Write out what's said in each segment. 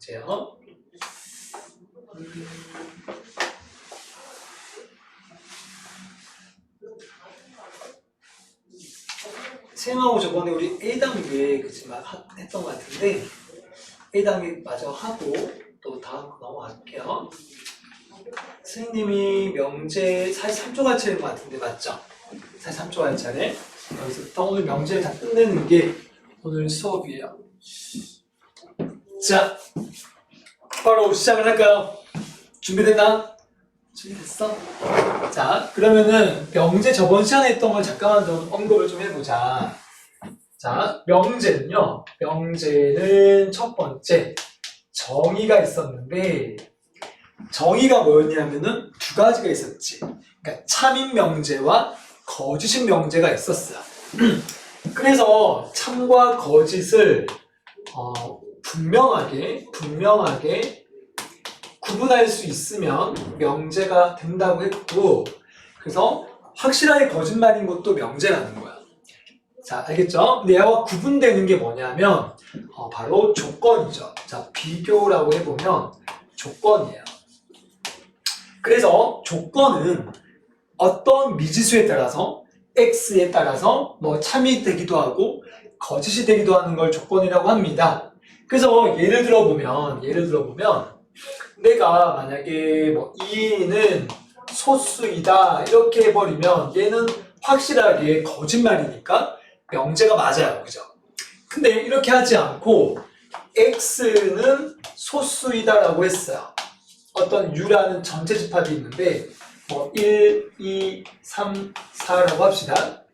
명제요. 쌤하고 저번에 우리 A단계 그치만 했던 것 같은데 A단계 마저 하고 또 다음 거 넘어갈게요. 선생님이 명제 43초 가르치는 것 같은데 맞죠? 43초 가르치네. 여기서부터 오늘 명제를 다 끝내는 게 오늘 수업이에요. 자, 바로 시작을 할까요? 준비됐나? 준비됐어? 자, 그러면은 명제 저번 시간에 했던 걸 잠깐만 좀 언급을 좀 해보자. 자, 명제는요. 명제는 첫 번째 정의가 있었는데 정의가 뭐였냐면은 두 가지가 있었지. 그러니까 참인 명제와 거짓인 명제가 있었어요. 그래서 참과 거짓을 분명하게 구분할 수 있으면 명제가 된다고 했고, 그래서 확실하게 거짓말인 것도 명제라는 거야. 자, 알겠죠? 근데 얘와 구분되는 게 뭐냐면 바로 조건이죠. 자, 비교라고 해보면 조건이에요. 그래서 조건은 어떤 미지수에 따라서 x에 따라서 뭐 참이 되기도 하고 거짓이 되기도 하는 걸 조건이라고 합니다. 그래서 예를 들어보면 내가 만약에 뭐 2는 소수이다 이렇게 해버리면 얘는 확실하게 거짓말이니까 명제가 맞아요. 그죠? 근데 이렇게 하지 않고 x는 소수이다 라고 했어요. 어떤 u라는 전체 집합이 있는데 뭐 1, 2, 3, 4라고 합시다.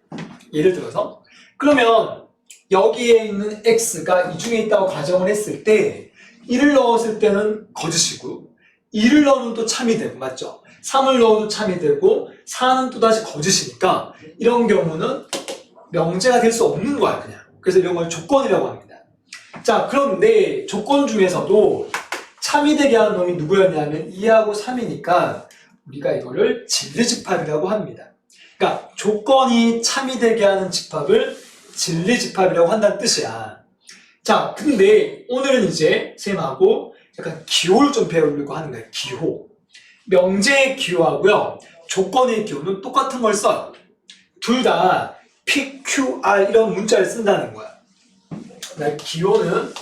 예를 들어서 그러면 여기에 있는 x가 이 중에 있다고 가정을 했을 때 1을 넣었을 때는 거짓이고 2를 넣으면 또 참이 되고 맞죠? 3을 넣어도 참이 되고 4는 또다시 거짓이니까 이런 경우는 명제가 될 수 없는 거야 그냥. 그래서 이런 걸 조건이라고 합니다. 자, 그런데 조건 중에서도 참이 되게 하는 놈이 누구였냐면 2하고 3이니까 우리가 이거를 진리집합이라고 합니다. 그러니까 조건이 참이 되게 하는 집합을 진리집합이라고 한다는 뜻이야. 자, 근데 오늘은 이제 쌤하고 약간 기호를 좀 배우려고 하는 거예요. 기호. 명제의 기호하고요. 조건의 기호는 똑같은 걸 써요. 둘 다 PQR 이런 문자를 쓴다는 거야. 기호는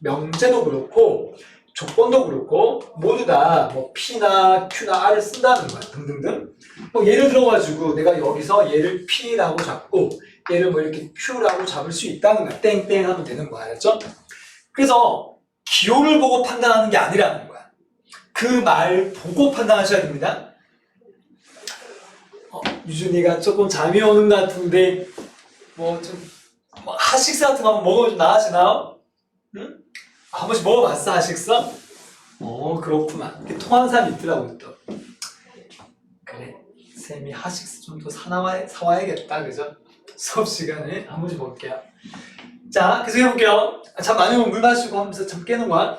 명제도 그렇고 조건도 그렇고 모두 다 뭐 P나 Q나 R을 쓴다는 거야. 등등등. 뭐 예를 들어가지고 내가 여기서 얘를 P라고 잡고 얘를 뭐 이렇게 Q라고 잡을 수 있다는 거야. 땡땡 하면 되는 거야. 알았죠? 그래서 기호를 보고 판단하는 게 아니라는 거야. 그 말 보고 판단하셔야 됩니다. 유준이가 조금 잠이 오는 것 같은데 뭐 하식스 같은 거 한번 먹으면 좀 나아지나? 응? 한 번씩 먹어봤어 하식스? 그렇구만. 이렇게 통하는 사람이 있더라고 또. 그래, 쌤이 하식스 좀 더 사와야겠다, 그죠? 수업 시간에 한 번씩 볼게요. 자, 계속 해볼게요. 잠 많이 오면 물 마시고 하면서 잠 깨는 거야.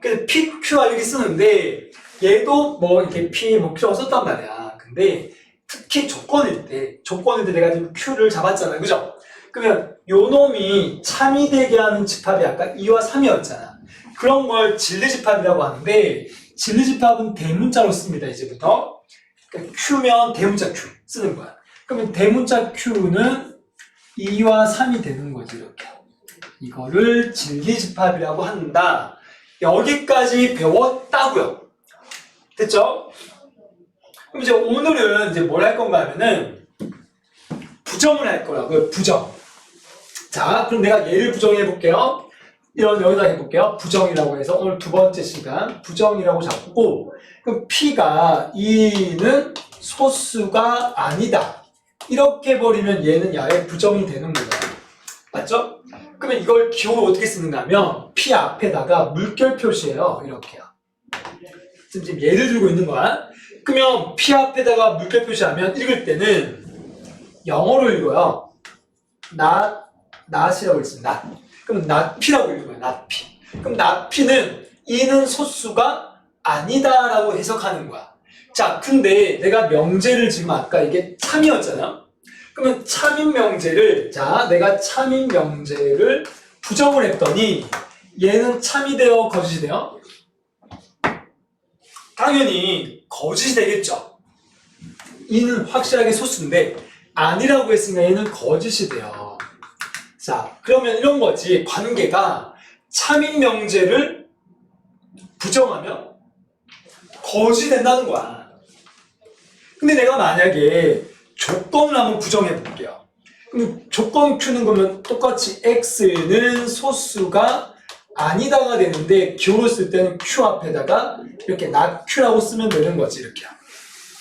그래서 P, Q와 이렇게 쓰는데 얘도 뭐 이렇게 P, 뭐 Q라고 썼단 말이야. 근데 특히 조건일 때 내가 지금 Q를 잡았잖아요, 그죠? 그러면 요 놈이 참이 되게 하는 집합이 아까 2와 3이었잖아. 그런 걸 진리집합이라고 하는데 진리집합은 대문자로 씁니다, 이제부터. 그러니까 Q면 대문자 Q 쓰는 거야. 그러면 대문자 Q는 2와 3이 되는 거지, 이렇게. 이거를 진리집합이라고 한다. 여기까지 배웠다고요. 됐죠? 그럼 이제 오늘은 이제 뭘 할 건가 하면은 부정을 할 거라고요, 부정. 자, 그럼 내가 얘를 부정해 볼게요. 여기다 해볼게요. 부정이라고 해서 오늘 두 번째 시간 부정이라고 잡고 그럼 P가 2는 소수가 아니다. 이렇게 버리면 얘는 야의 부정이 되는 거예요. 맞죠? 그러면 이걸 기호로 어떻게 쓰는가 하면 P 앞에다가 물결 표시해요. 이렇게요. 지금 예를 들고 있는 거야. 그러면 P 앞에다가 물결 표시하면 읽을 때는 영어로 읽어요. not이라고 읽습니다. 그럼 not P라고 읽는 거예요. not P. 그럼 not P는 2는 소수가 아니다라고 해석하는 거야. 자, 근데 내가 명제를 지금 아까 이게 참이었잖아. 그러면 참인 명제를 내가 참인 명제를 부정을 했더니 얘는 참이 돼요, 거짓이 돼요? 당연히 거짓이 되겠죠. 이는 확실하게 소수인데 아니라고 했으니까 얘는 거짓이 돼요. 자, 그러면 이런 거지. 관계가 참인 명제를 부정하면 거짓이 된다는 거야. 근데 내가 만약에 조건을 한번 부정해 볼게요. 그럼 조건 Q는 그러면 똑같이 X는 소수가 아니다가 되는데 기호를 쓸 때는 Q 앞에다가 이렇게 not Q라고 쓰면 되는 거지, 이렇게.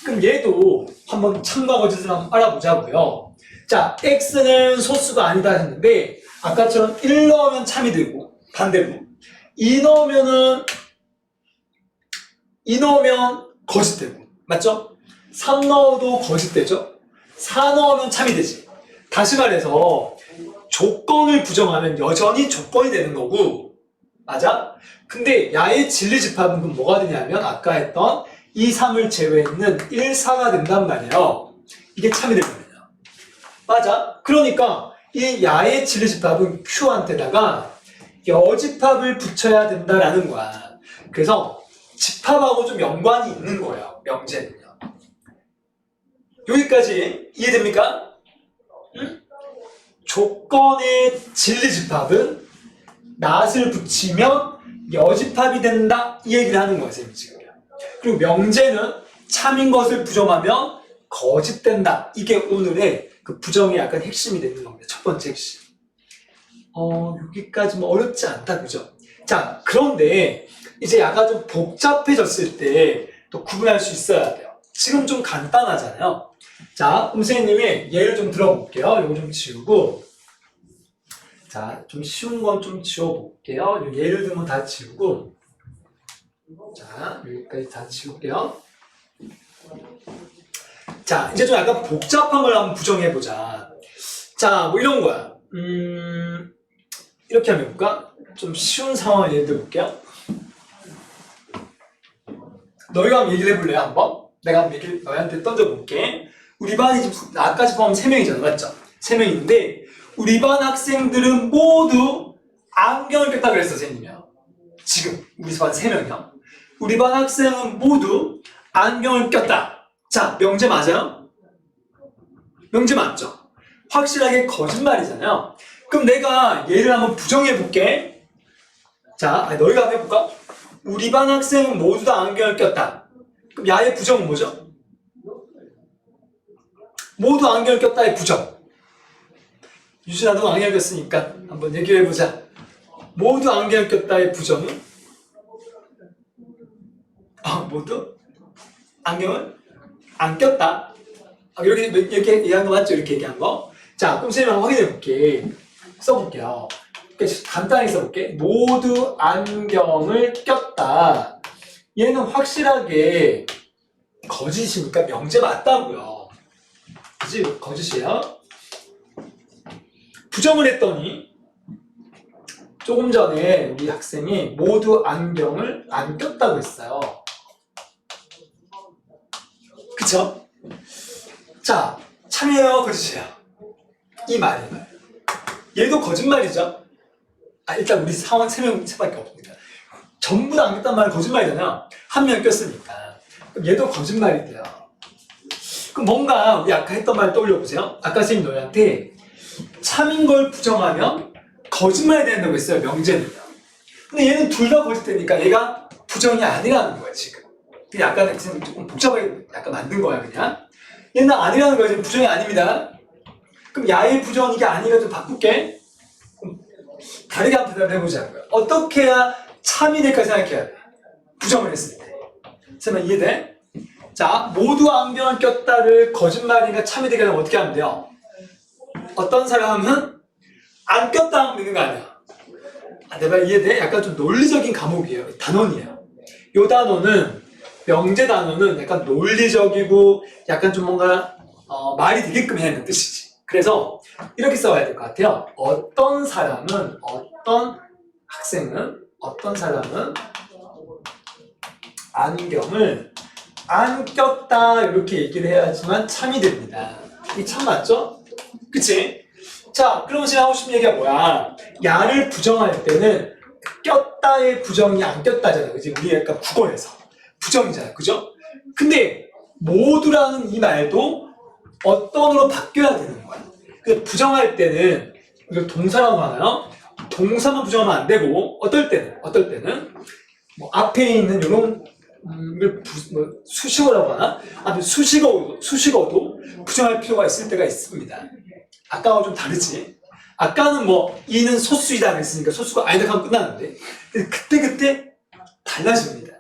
그럼 얘도 한번 참과 거짓을 한번 알아보자고요. 자, X는 소수가 아니다 했는데 아까처럼 1 넣으면 참이 되고 반대로 2 넣으면 거짓되고, 맞죠? 3 넣어도 거짓되죠? 4 넣으면 참이 되지. 다시 말해서 조건을 부정하면 여전히 조건이 되는 거고, 맞아? 근데 야의 진리집합은 그럼 뭐가 되냐면 아까 했던 2, 3을 제외했는 1, 4가 된단 말이에요. 이게 참이 되거든요. 맞아? 그러니까 이 야의 진리집합은 Q한테다가 여집합을 붙여야 된다라는 거야. 그래서 집합하고 좀 연관이 있는 거예요, 명제는요. 여기까지 이해됩니까? 응? 조건의 진리집합은 not을 붙이면 여집합이 된다, 이 얘기를 하는 거예요, 선생님 지금. 그리고 명제는 참인 것을 부정하면 거짓된다. 이게 오늘의 그 부정의 약간 핵심이 되는 겁니다. 첫 번째 핵심. 여기까지 뭐 어렵지 않다, 그죠? 자, 그런데 이제 약간 좀 복잡해졌을 때 또 구분할 수 있어야 돼요. 지금 좀 간단하잖아요. 자, 선생님이 예를 좀 들어볼게요. 이거 좀 지우고. 자, 좀 쉬운 건 좀 지워볼게요. 예를 들면 다 지우고. 자, 여기까지 다 지울게요. 자, 이제 좀 약간 복잡한 걸 한번 부정해보자. 자, 뭐 이런 거야. 이렇게 하면 해볼까? 좀 쉬운 상황을 예를 들어볼게요. 너희가 한번 얘기를 해볼래요, 한번? 내가 한번 얘기를 너희한테 던져볼게. 우리 반이 지금 아까지 포함 3명이잖아, 맞죠? 3명인데 우리 반 학생들은 모두 안경을 꼈다 그랬어, 선생님이요. 지금 우리 반 3명이요. 우리 반 학생은 모두 안경을 꼈다. 자, 명제 맞아요? 명제 맞죠? 확실하게 거짓말이잖아요. 그럼 내가 얘를 한번 부정해볼게. 자, 너희가 한번 해볼까? 우리 반 학생은 모두 다 안경을 꼈다. 그럼 야의 부정은 뭐죠? 모두 안경을 꼈다의 부정. 유진아, 너 안경을 꼈으니까 한번 얘기를 해보자. 모두 안경을 꼈다의 부정은? 모두 안경을 안 꼈다. 이렇게 얘기한 거 맞죠? 이렇게 얘기한 거. 자, 그럼 선생님 한번 확인해 볼게. 써볼게요. 간단히 써볼게. 모두 안경을 꼈다. 얘는 확실하게 거짓이니까 명제 맞다고요. 그치? 거짓이에요. 부정을 했더니 조금 전에 우리 학생이 모두 안경을 안 꼈다고 했어요. 그쵸? 자, 참이에요, 거짓이에요? 이 말이에요. 얘도 거짓말이죠? 일단 우리 사원 3명밖에 없습니다. 전부 다 안 꼈단 말은 거짓말이잖아요. 한 명 꼈으니까. 그럼 얘도 거짓말이 돼요. 그럼 뭔가 우리 아까 했던 말 떠올려보세요. 아까 선생님 너희한테 참인 걸 부정하면 거짓말이 된다고 했어요, 명제는요. 근데 얘는 둘 다 거짓되니까 얘가 부정이 아니라는 거야, 지금. 그냥 약간 조금 복잡하게 약간 만든 거야, 그냥. 얘는 아니라는 거야, 지금 부정이 아닙니다. 그럼 야의 부정 이게 아니라 좀 바꿀게. 다르게 한번 대답을 해보자고요. 어떻게 해야 참이 될까 생각해야 돼. 부정을 했을 때. 설마 이해돼? 자, 모두 안경을 꼈다를 거짓말이니까 참이 되게 하면 어떻게 하면 돼요? 어떤 사람은 안 꼈다 하면 되는 거 아니야? 내 말 이해돼? 약간 좀 논리적인 과목이에요. 단원이에요. 이 단원은 명제 단원은 약간 논리적이고 약간 좀 뭔가 말이 되게끔 해야 하는 뜻이지. 그래서 이렇게 써야 될 것 같아요. 어떤 사람은 안경을 안 꼈다 이렇게 얘기를 해야지만 참이 됩니다. 이게 참 맞죠? 그치? 자, 그러면 제가 하고 싶은 얘기가 뭐야? 야를 부정할 때는 꼈다의 부정이 안 꼈다잖아. 그지? 우리 약간 국어에서. 부정이잖아. 그죠? 근데 모두라는 이 말도 어떤으로 바뀌어야 되는 거야. 근데 부정할 때는 이걸 동사라고 하나요? 동사만 부정하면 안 되고 어떨 때는 뭐 앞에 있는 이런 수식어라고 하나? 아무튼 수식어도 부정할 필요가 있을 때가 있습니다. 아까와 좀 다르지? 아까는 뭐 이는 소수이다 그랬으니까 소수가 아니다 하면 끝나는데 그때 달라집니다.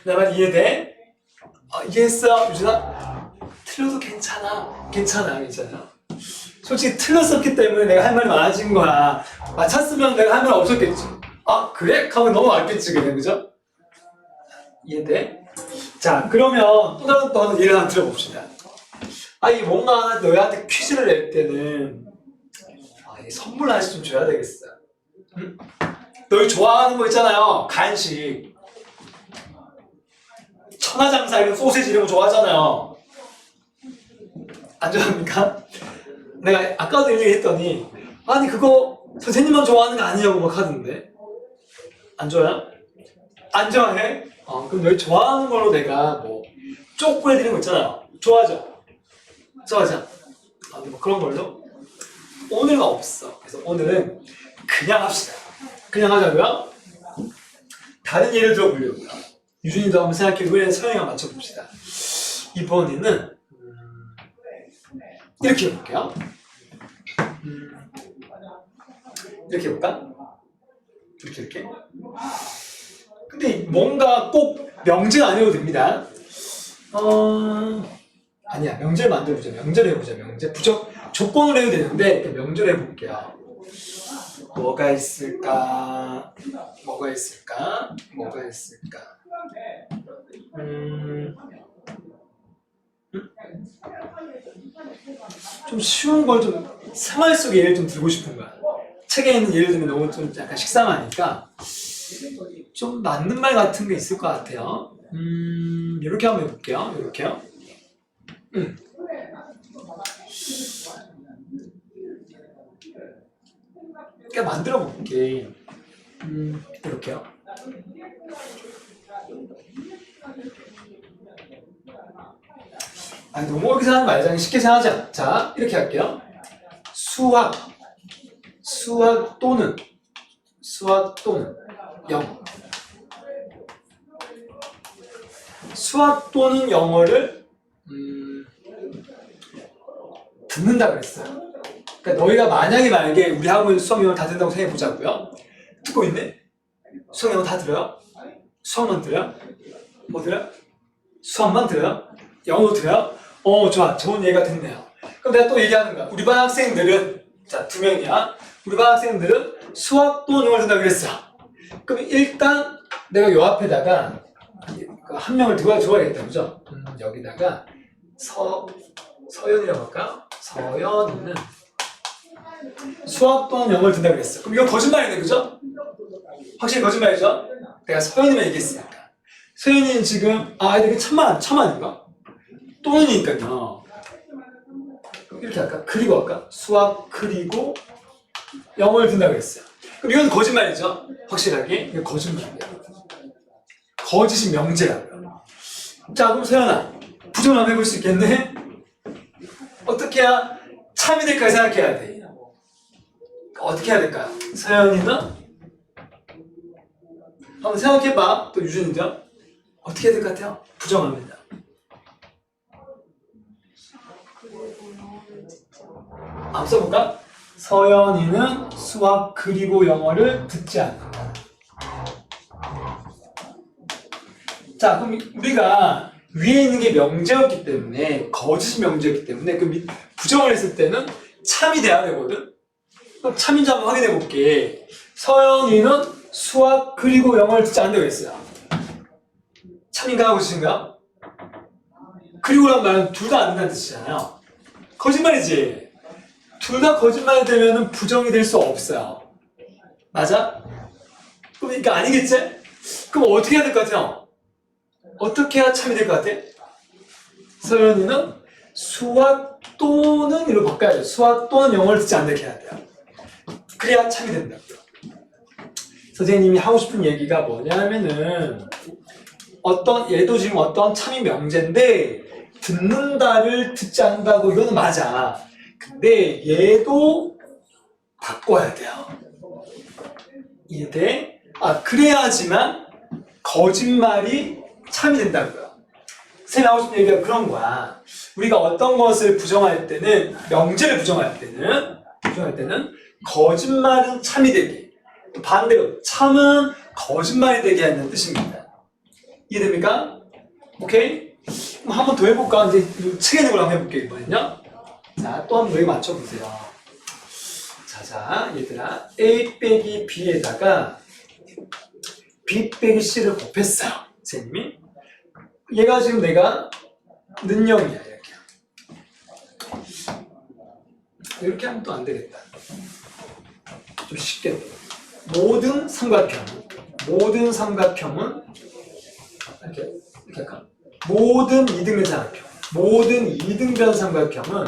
내 말 이해돼? 이해했어? 유진아? 틀려도 괜찮아. 솔직히 틀렸었기 때문에 내가 할 말이 많아진 거야. 맞췄으면 내가 할 말 없었겠지. 아 그래? 하면 넘어갔겠지 그냥 그죠? 이해돼? 자 그러면 또 하나 예를 하나 들어봅시다. 이게 뭔가 너희한테 퀴즈를 낼 때는 이 선물 하나씩 좀 줘야 되겠어. 응? 너희 좋아하는 거 있잖아요. 간식. 천하장사 이런 소세지 이런 거 좋아하잖아요. 안 좋아합니까? 내가 아까도 얘기했더니 아니 그거 선생님만 좋아하는 거 아니냐고 막 하던데. 안 좋아요? 안 좋아해? 그럼 너희 좋아하는 걸로 내가 뭐 쪼꼬해드리는 거 있잖아요. 좋아하죠? 뭐 그런 걸로 오늘은 없어. 그래서 오늘은 그냥 합시다. 그냥 하자고요. 다른 예를 들어보려고요. 유준이도 한번 생각해보고 우리는 서영이가 맞춰봅시다. 이번에는 이렇게 해볼게요. 이렇게 해볼까? 이렇게. 근데 뭔가 꼭 명제가 아니어도 됩니다. 아니야. 명제를 만들어보자. 명제를 해보자. 명제. 조건을 해도 되는데 명제를 해볼게요. 뭐가 있을까? 좀 쉬운 걸 좀 생활 속 예를 좀 들고 싶은 거야. 책에 있는 예를 들면 너무 좀 약간 식상하니까 좀 맞는 말 같은 게 있을 것 같아요. 이렇게 한번 해볼게요. 이렇게요. 그냥 만들어 볼게. 이렇게요. 너무 어렵게 생각하지 말자. 쉽게 생각하자. 자, 이렇게 할게요. 수학 또는 영어. 수학 또는 영어를 듣는다 그랬어요. 그러니까 너희가 만약에 우리 학원 수학 영어 다 듣는다고 생각해 보자고요. 듣고 있네? 수학 영어 다 들어요? 수학만 들어요? 뭐 들어요? 수학만 들어요? 영어도 들어요? 좋아. 좋은 얘기가 됐네요. 그럼 내가 또 얘기하는 거야. 우리 반 학생들은, 자, 2명이야. 우리 반 학생들은 수학 또는 영어를 듣는다고 그랬어. 그럼 일단 내가 요 앞에다가 한 명을 들어야겠다. 그죠? 여기다가 서연이라고 할까? 서연이는 수학 또는 영어를 듣는다고 그랬어. 그럼 이건 거짓말이네. 그죠? 확실히 거짓말이죠? 내가 서연이만 얘기했으니까. 서연이는 지금, 이게 참만인가? 또는이니까요. 이렇게 할까? 그리고 할까? 수학 그리고 영어를 듣는다고 했어요. 그럼 이건 거짓말이죠? 확실하게. 이건 거짓말이에요. 거짓이 명제라고요. 자, 그럼 서연아, 부정을 한번 해볼 수 있겠네? 어떻게 해야 참이 될까 생각해야 돼. 어떻게 해야 될까요? 서연이는? 한번 생각해봐. 또 유준이죠? 어떻게 해야 될 것 같아요? 부정합니다. 한번 써볼까? 서연이는 수학 그리고 영어를 듣지 않는다. 자, 그럼 우리가 위에 있는 게 명제였기 때문에, 거짓이 명제였기 때문에 그 부정을 했을 때는 참이 돼야 되거든? 그럼 참인지 한번 확인해 볼게. 서연이는 수학 그리고 영어를 듣지 않는다고 했어요. 참인가 거짓인가? 그리고란 말은 둘 다 안 된다는 뜻이잖아요. 거짓말이지? 둘 다 거짓말이 되면 부정이 될 수 없어요. 맞아? 그러니까 아니겠지? 그럼 어떻게 해야 될 것 같아요? 어떻게 해야 참이 될 것 같아? 서연이는 수학 또는 이로 바꿔야죠. 수학 또는 영어를 듣지 않게 해야 돼요. 그래야 참이 된다고요. 선생님이 하고 싶은 얘기가 뭐냐면은 얘도 지금 어떤 참이 명제인데 듣는다를 듣지 않는다고 이거는 맞아. 근데 얘도 바꿔야 돼요. 이해돼? 그래야지만 거짓말이 참이 된다고요. 선생님이 하고 싶은 얘기가 그런 거야. 우리가 어떤 것을 부정할 때는, 명제를 부정할 때는 거짓말은 참이 되게, 또 반대로 참은 거짓말이 되게 하는 뜻입니다. 이해됩니까? 오케이? 그럼 한 번 더 해볼까? 이제 책에 있는 걸 한번 해볼게요, 이번엔요. 자, 또 한 번 여기 맞춰보세요. 자, 얘들아. A 빼기 B에다가 B 빼기 C를 곱했어요. 선생님이. 얘가 지금 내가 는영이야, 이렇게. 이렇게 하면 또 안 되겠다. 좀 쉽게. 모든 삼각형은 이렇게 할까? 모든 이등변 삼각형은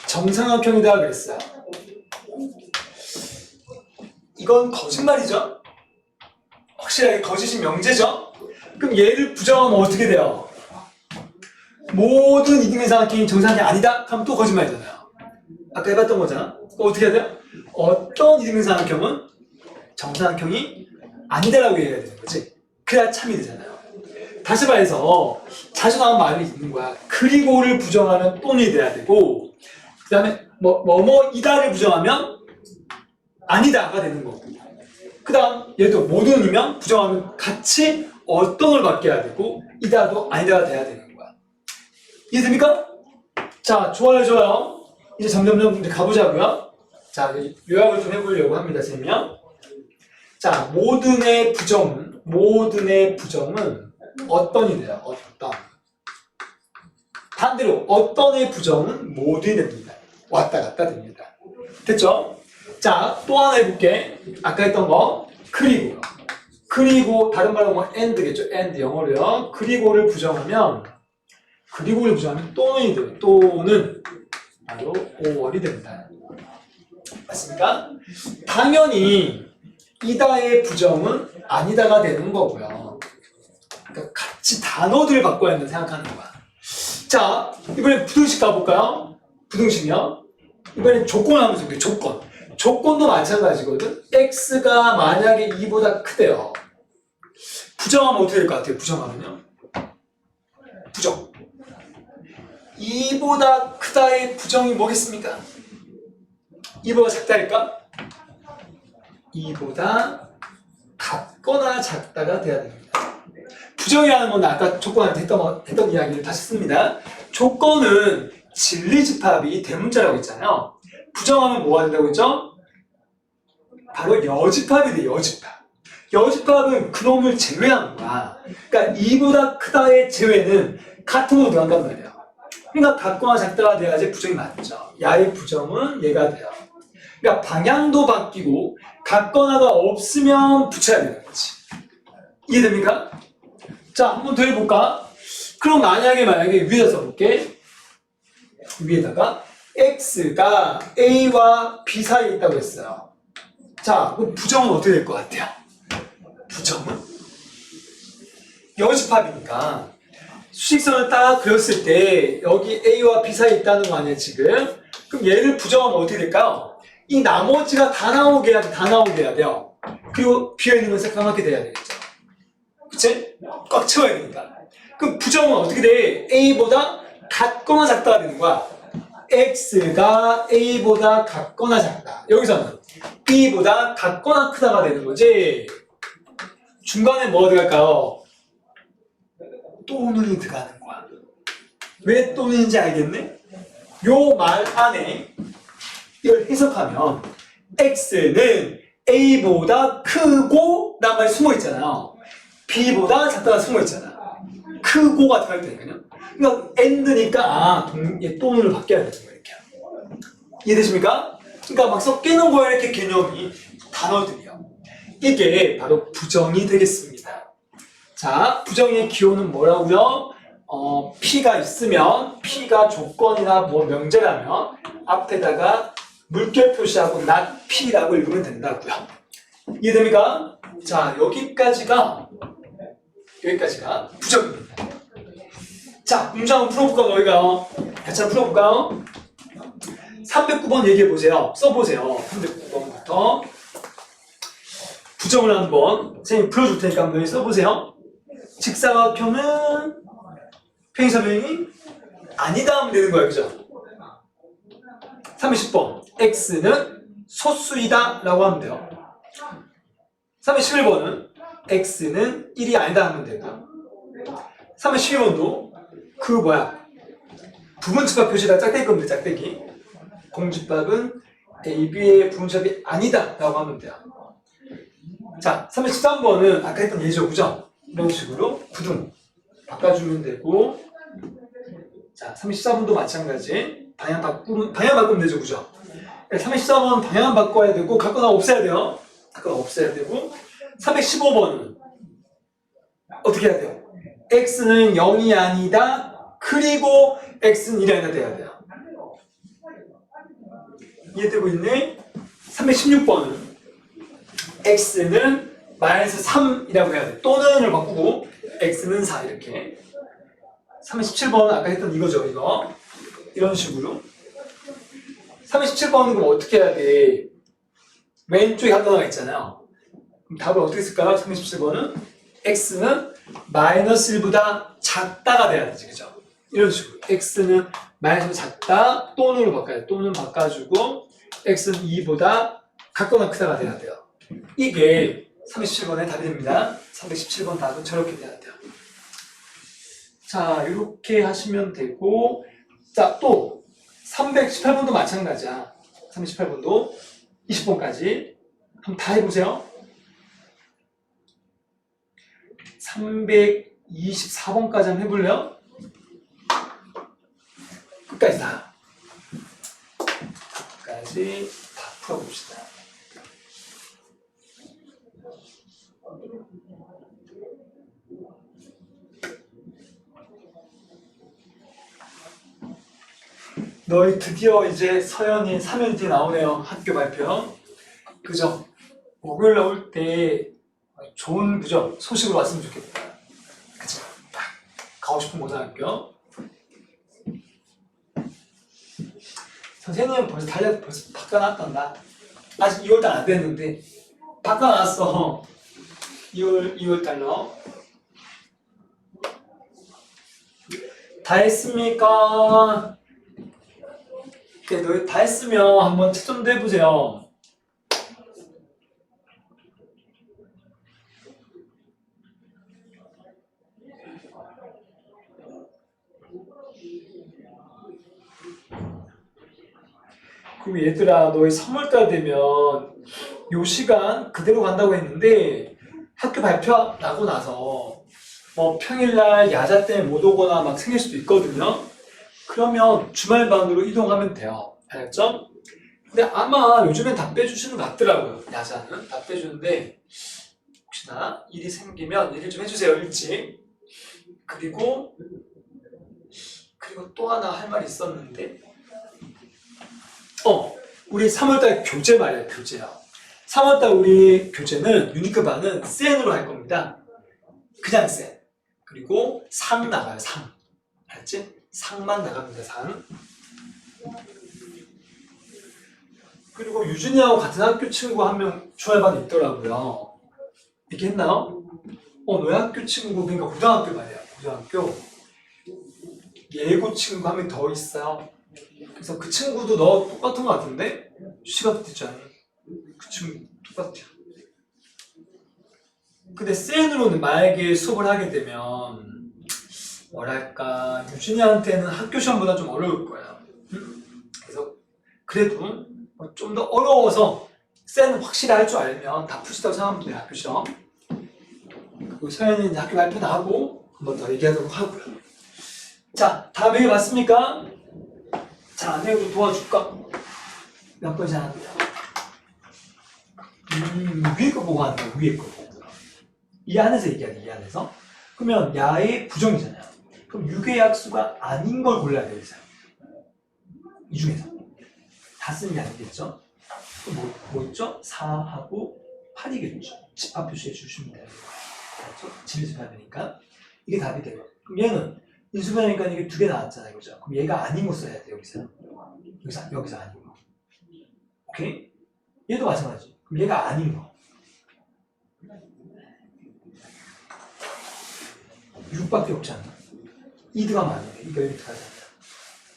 정삼각형이다 그랬어요. 이건 거짓말이죠? 확실하게 거짓이 명제죠? 그럼 얘를 부정하면 어떻게 돼요? 모든 이등변 삼각형이 정삼각형이 아니다? 그럼 또 거짓말이잖아요. 아까 해봤던 거잖아? 어떻게 해야 돼요? 어떤 이등변 삼각형은 정삼각형이 아니다라고 얘기해야 되는 거지. 그래야 참이 되잖아요. 다시 말해서 자주 나오는 말이 있는 거야. 그리고를 부정하면 또는 돼야 되고, 그 다음에 뭐이다를 부정하면 아니다가 되는 거고, 그 다음 얘도 모든이면 부정하면 같이 어떤 걸 바뀌어야 되고 이다도 아니다가 돼야 되는 거야. 이해됩니까? 자, 좋아요. 이제 점점점 이제 가보자고요. 자, 요약을 좀 해보려고 합니다, 선생님이요. 자, 모든의 부정은 어떤이 돼요? 어떤. 반대로 어떤의 부정은 모든이 됩니다. 왔다 갔다 됩니다. 됐죠? 자, 또 하나 해볼게. 아까 했던 거 그리고 다른 말로 하면 and겠죠? and 영어로요. 그리고를 부정하면 또는이 돼요. 또는 바로 5월이 된다. 맞습니까? 당연히 이다의 부정은 아니다가 되는 거고요. 그러니까 같이 단어들을 바꿔야 한다 생각하는 거야. 자, 이번에 부등식 가볼까요? 부등식이요. 이번엔 조건을 한번 볼게요. 조건도 마찬가지거든. x가 만약에 2보다 크대요. 부정하면 어떻게 될 것 같아요? 부정 2보다 크다의 부정이 뭐겠습니까? 2보다 작다일까? 2보다 같거나 작다가 돼야 됩니다. 부정이라는 건 아까 조건한테 했던 이야기를 다시 씁니다. 조건은 진리집합이 대문자라고 했잖아요. 부정하면 뭐가 된다고 했죠? 바로 여집합이 돼, 여집합. 여집합은 그놈을 제외하는 거야. 그러니까 2보다 크다의 제외는 같은 것도 들어간단 말이야. 그러니까 같거나 작다가 돼야지 부정이 맞죠. 야의 부정은 얘가 돼요. 그러니까 방향도 바뀌고 같거나가 없으면 붙여야 되는 거지. 이해됩니까? 자, 한 번 더 해볼까? 그럼 만약에 위에다 써볼게. 위에다가 x가 a와 b 사이에 있다고 했어요. 자, 그럼 부정은 어떻게 될 것 같아요? 부정은 여집합이니까 수직선을 딱 그렸을 때 여기 a와 b 사이에 있다는 거 아니에요, 지금? 그럼 얘를 부정하면 어떻게 될까요? 이 나머지가 다 나오게 해야 돼요. 그리고 비어있는 건 새까맣게 돼야 되겠죠. 그치? 꽉 채워야 되니까. 그럼 부정은 어떻게 돼? a보다 같거나 작다가 되는 거야. x가 a보다 같거나 작다. 여기서는 b보다 같거나 크다가 되는 거지. 중간에 뭐가 들어갈까요? 또는이 들어가는 거야. 왜 또는인지 알겠네? 요 말 안에 이걸 해석하면 x는 a보다 크고 라는 말이 숨어 있잖아요. b보다 작다가 숨어 있잖아. 크고가 들어갈 테니까요. 그러니까 and니까 또는을 바뀌어야 되는 거예요. 이렇게. 이해되십니까? 그러니까 막 섞이는 거야, 이렇게 개념이. 단어들이요. 이게 바로 부정이 되겠습니다. 자, 부정의 기호는 뭐라고요? P가 있으면, P가 조건이나 명제라면 앞에다가 물결 표시하고 not P라고 읽으면 된다고요. 이해됩니까? 자, 여기까지가 부정입니다. 자, 문제 한번 풀어볼까, 너희가? 같이 한번 풀어볼까요? 309번 얘기해보세요. 써보세요. 309번부터. 부정을 한번 선생님이 풀어줄 테니까 한번 써보세요. 직사각형은 평행사변이 아니다 하면 되는 거예요. 그죠? 30번. X는 소수이다 라고 하면 돼요. 31번은 X는 1이 아니다 하면 되고요. 32번도 부분집합 표시에다 짝대기 겁니다. 짝대기. 공집합은 AB의 부분집합이 아니다 라고 하면 돼요. 자, 33번은 아까 했던 예죠. 그죠? 이런 식으로 구등 바꿔주면 되고, 자, 34번도 마찬가지. 방향 바꾸면 되죠. 그죠? 34번 방향 바꿔야 되고, 갖고 나면 없애야 돼요. 갖고 나면 없애야 되고, 315번은 어떻게 해야 돼요? X는 0이 아니다. 그리고 X는 1이 아니다 돼야 돼요. 이해되고 있니? 316번은 X는 마이너스 3이라고 해야 돼. 또는을 바꾸고 X는 4 이렇게. 37번은 아까 했던 이거죠. 이거. 이런 식으로. 37번은 그럼 어떻게 해야 돼? 왼쪽에 한 단어가 있잖아요. 그럼 답을 어떻게 쓸까요? 37번은 X는 마이너스 1보다 작다가 돼야 되지. 그죠? 이런 식으로. X는 마이너스 작다. 또는으로 바꿔요. 또는 바꿔주고 X는 2보다 같거나 크다가 돼야 돼요. 이게 37번의 답이 됩니다. 317번 답은 저렇게 돼야 돼요. 자, 이렇게 하시면 되고, 자, 또 318번도 마찬가지야. 318번도 20번까지 한번 다 해보세요. 324번까지 한번 해볼래요? 끝까지 다. 끝까지 다 풀어봅시다. 너희 드디어 이제 서연이 3일 뒤에 나오네요. 학교 발표. 그죠? 목요일 나올 때 좋은 그죠? 소식으로 왔으면 좋겠다. 그죠? 딱 가고 싶은 고등학교. 선생님은 벌써 바꿔놨단다. 아직 2월달 안 됐는데 바꿔놨어. 2월달로. 다 했습니까? 네, 너희 다 했으면 한번 채점도 해보세요. 그리고 얘들아, 너희 3월달 되면 요 시간 그대로 간다고 했는데 학교 발표 나고 나서 뭐 평일날 야자 때문에 못 오거나 막 생길 수도 있거든요. 그러면 주말반으로 이동하면 돼요. 알았죠? 근데 아마 요즘엔 다 빼주시는 것 같더라고요. 야자는 다 빼주는데 혹시나 일이 생기면 얘기를 좀 해주세요. 일찍. 그리고 또 하나 할 말이 있었는데 우리 3월달 교재 말이에요. 교재요. 3월달 우리 교재는 유니크반은 센으로 할 겁니다. 그냥 센. 그리고 상 나가요. 상. 알았지? 상만 나갑니다. 상. 그리고 유준이하고 같은 학교 친구 한 명 주말반에 있더라고요. 이렇게 했나요? 너희 학교 친구, 그러니까 고등학교 말이야. 고등학교. 예고 친구 한 명 더 있어요. 그래서 그 친구도 너 똑같은 것 같은데? 시간 듣잖아. 그 친구 똑같아. 근데 센으로는 만약에 수업을 하게 되면 뭐랄까 유진이한테는 학교 시험보다 좀 어려울 거예요. 그래서 그래도 좀 더 어려워서 센은 확실히 할 줄 알면 다 푸시다고 생각하면 돼요. 학교 시험. 그리고 서연이는 이제 학교 발표 나고 한 번 더 얘기하도록 하고요. 자, 다 외워봤습니까? 잘 안 외우고 도와줄까? 몇 번 잘 안 돼요. 위에 거 보고 하는 거야. 위에 거 보고. 이 안에서 얘기하네. 이 안에서. 그러면 야의 부정이잖아요. 그럼 6의 약수가 아닌 걸 골라야 되겠어요. 이 중에서. 다 쓰는 게 아니겠죠? 뭐 있죠? 4하고 8이겠죠. 집합 표시해 주시면 돼요. 그렇죠? 진리집합이니까 이게 답이 돼요. 그럼 얘는 인수분해니까 이게 두 개 나왔잖아요, 그죠? 그럼 얘가 아닌 거 써야 돼 여기서 아닌 거. 오케이? 얘도 마찬가지. 그럼 얘가 아닌 거. 6밖에 없지 않나? 2 들어가면 안 돼. 이거 여기 들어가지 않나?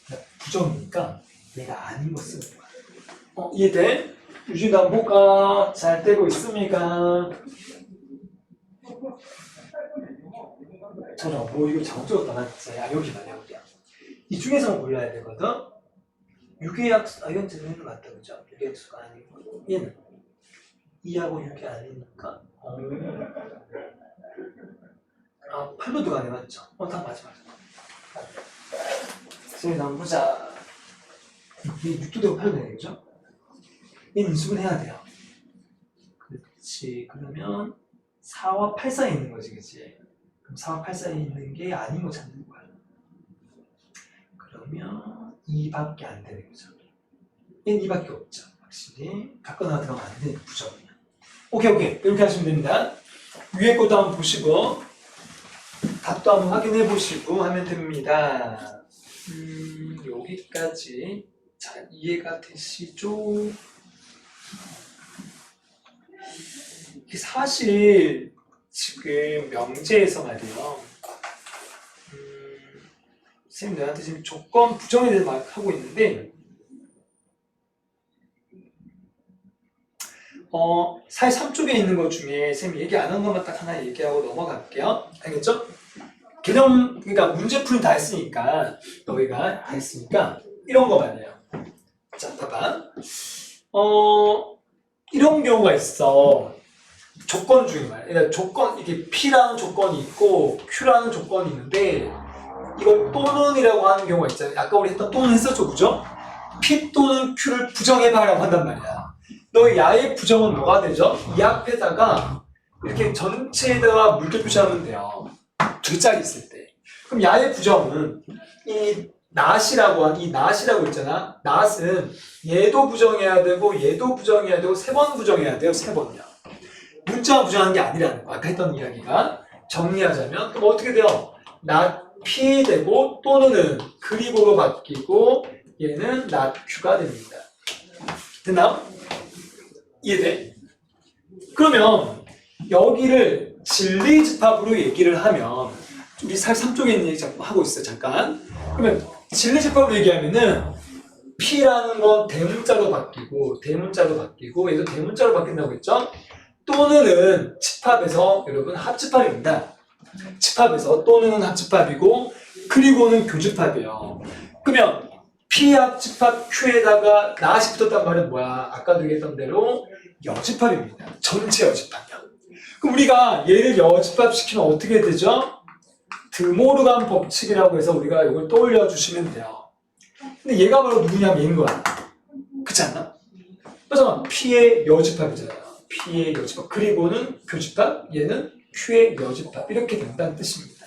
그러니까 부정이니까 얘가 아닌 거 쓰는 거야. 이해돼? 유진도 한번 볼까? 잘 되고 있습니까? 저는 뭐 이거 잘못 적었다 맞지? 여기만 여기야. 이 중에서 골라야 되거든? 6의 약수, 이건 들리는 거 같다 그죠? 6의 약수가 아니고 얘는 2하고 6이 아니니까 8로 들어가네 맞죠? 다 맞아 그래서 한번 보자. 이게 6도 되고 8도 되네 그죠? 얘는 인수분 해야 돼요. 그렇지. 그러면 4와 8 사이에 있는 거지 그치? 그럼 4와 8 사이에 있는 게 아닌 거 찾는 거야. 그러면 2밖에 안 되는 거죠. 얘는 2밖에 없죠. 확실히 갖거나 들어가면 안 되는 부정이야. 오케이 이렇게 하시면 됩니다. 위에 것도 한번 보시고 답도 한번 확인해 보시고 하면 됩니다. 여기까지 잘 이해가 되시죠? 사실 지금 명제에서 말이에요. 선생님 내한테 지금 조건 부정에 대해서 막 하고 있는데 사실 3쪽에 있는 것 중에 선생님 얘기 안 한 것만 딱 하나 얘기하고 넘어갈게요. 알겠죠? 개념, 그러니까 문제풀이 다 했으니까 너희가 다 했으니까 이런 거 말이에요. 자, 봐봐. 이런 경우가 있어. 조건 중에 말이야. 그러니까 조건, 이게 P라는 조건이 있고 Q라는 조건이 있는데 이걸 또는이라고 하는 경우가 있잖아요. 아까 우리 했던 또는 했었죠, 그죠? P 또는 Q를 부정해봐라고 한단 말이야. 너의 야의 부정은 뭐가 되죠? 이 앞에다가 이렇게 전체에다가 물결 표시하면 돼요. 두 개짜리 있을 때. 그럼 야의 부정은 이 낫이라고 있잖아. 낫은 얘도 부정해야 되고 얘도 부정해야 되고 3번 부정해야 돼요. 3번이요. 문자만 부정하는 게 아니라는 거. 아까 했던 이야기가 정리하자면 그럼 어떻게 돼요? 낫 P 되고 또는 그리고로 바뀌고 얘는 낫 Q가 됩니다. 됐나? 이해돼? 그러면 여기를 진리집합으로 얘기를 하면 우리 3쪽에 있는 얘기 자꾸 하고 있어요. 잠깐. 그러면 진리집합으로 얘기하면은 P라는 건 대문자로 바뀌고 얘도 대문자로 바뀐다고 했죠? 또는은 집합에서 여러분 합집합입니다. 집합에서 또는은 합집합이고 그리고는 교집합이에요. 그러면 P 합집합 Q에다가 낫이 붙었단 말은 뭐야? 아까도 얘기했던 대로 여집합입니다. 전체 여집합이야. 그럼 우리가 얘를 여집합시키면 어떻게 되죠? 드모르간 법칙이라고 해서 우리가 이걸 떠올려 주시면 돼요. 근데 얘가 바로 누구냐면 얘인 거야. 그렇지 않나? 그래서 P의 여집합이잖아요. P의 여집합. 그리고는 교집합, 얘는 Q의 여집합. 이렇게 된다는 뜻입니다.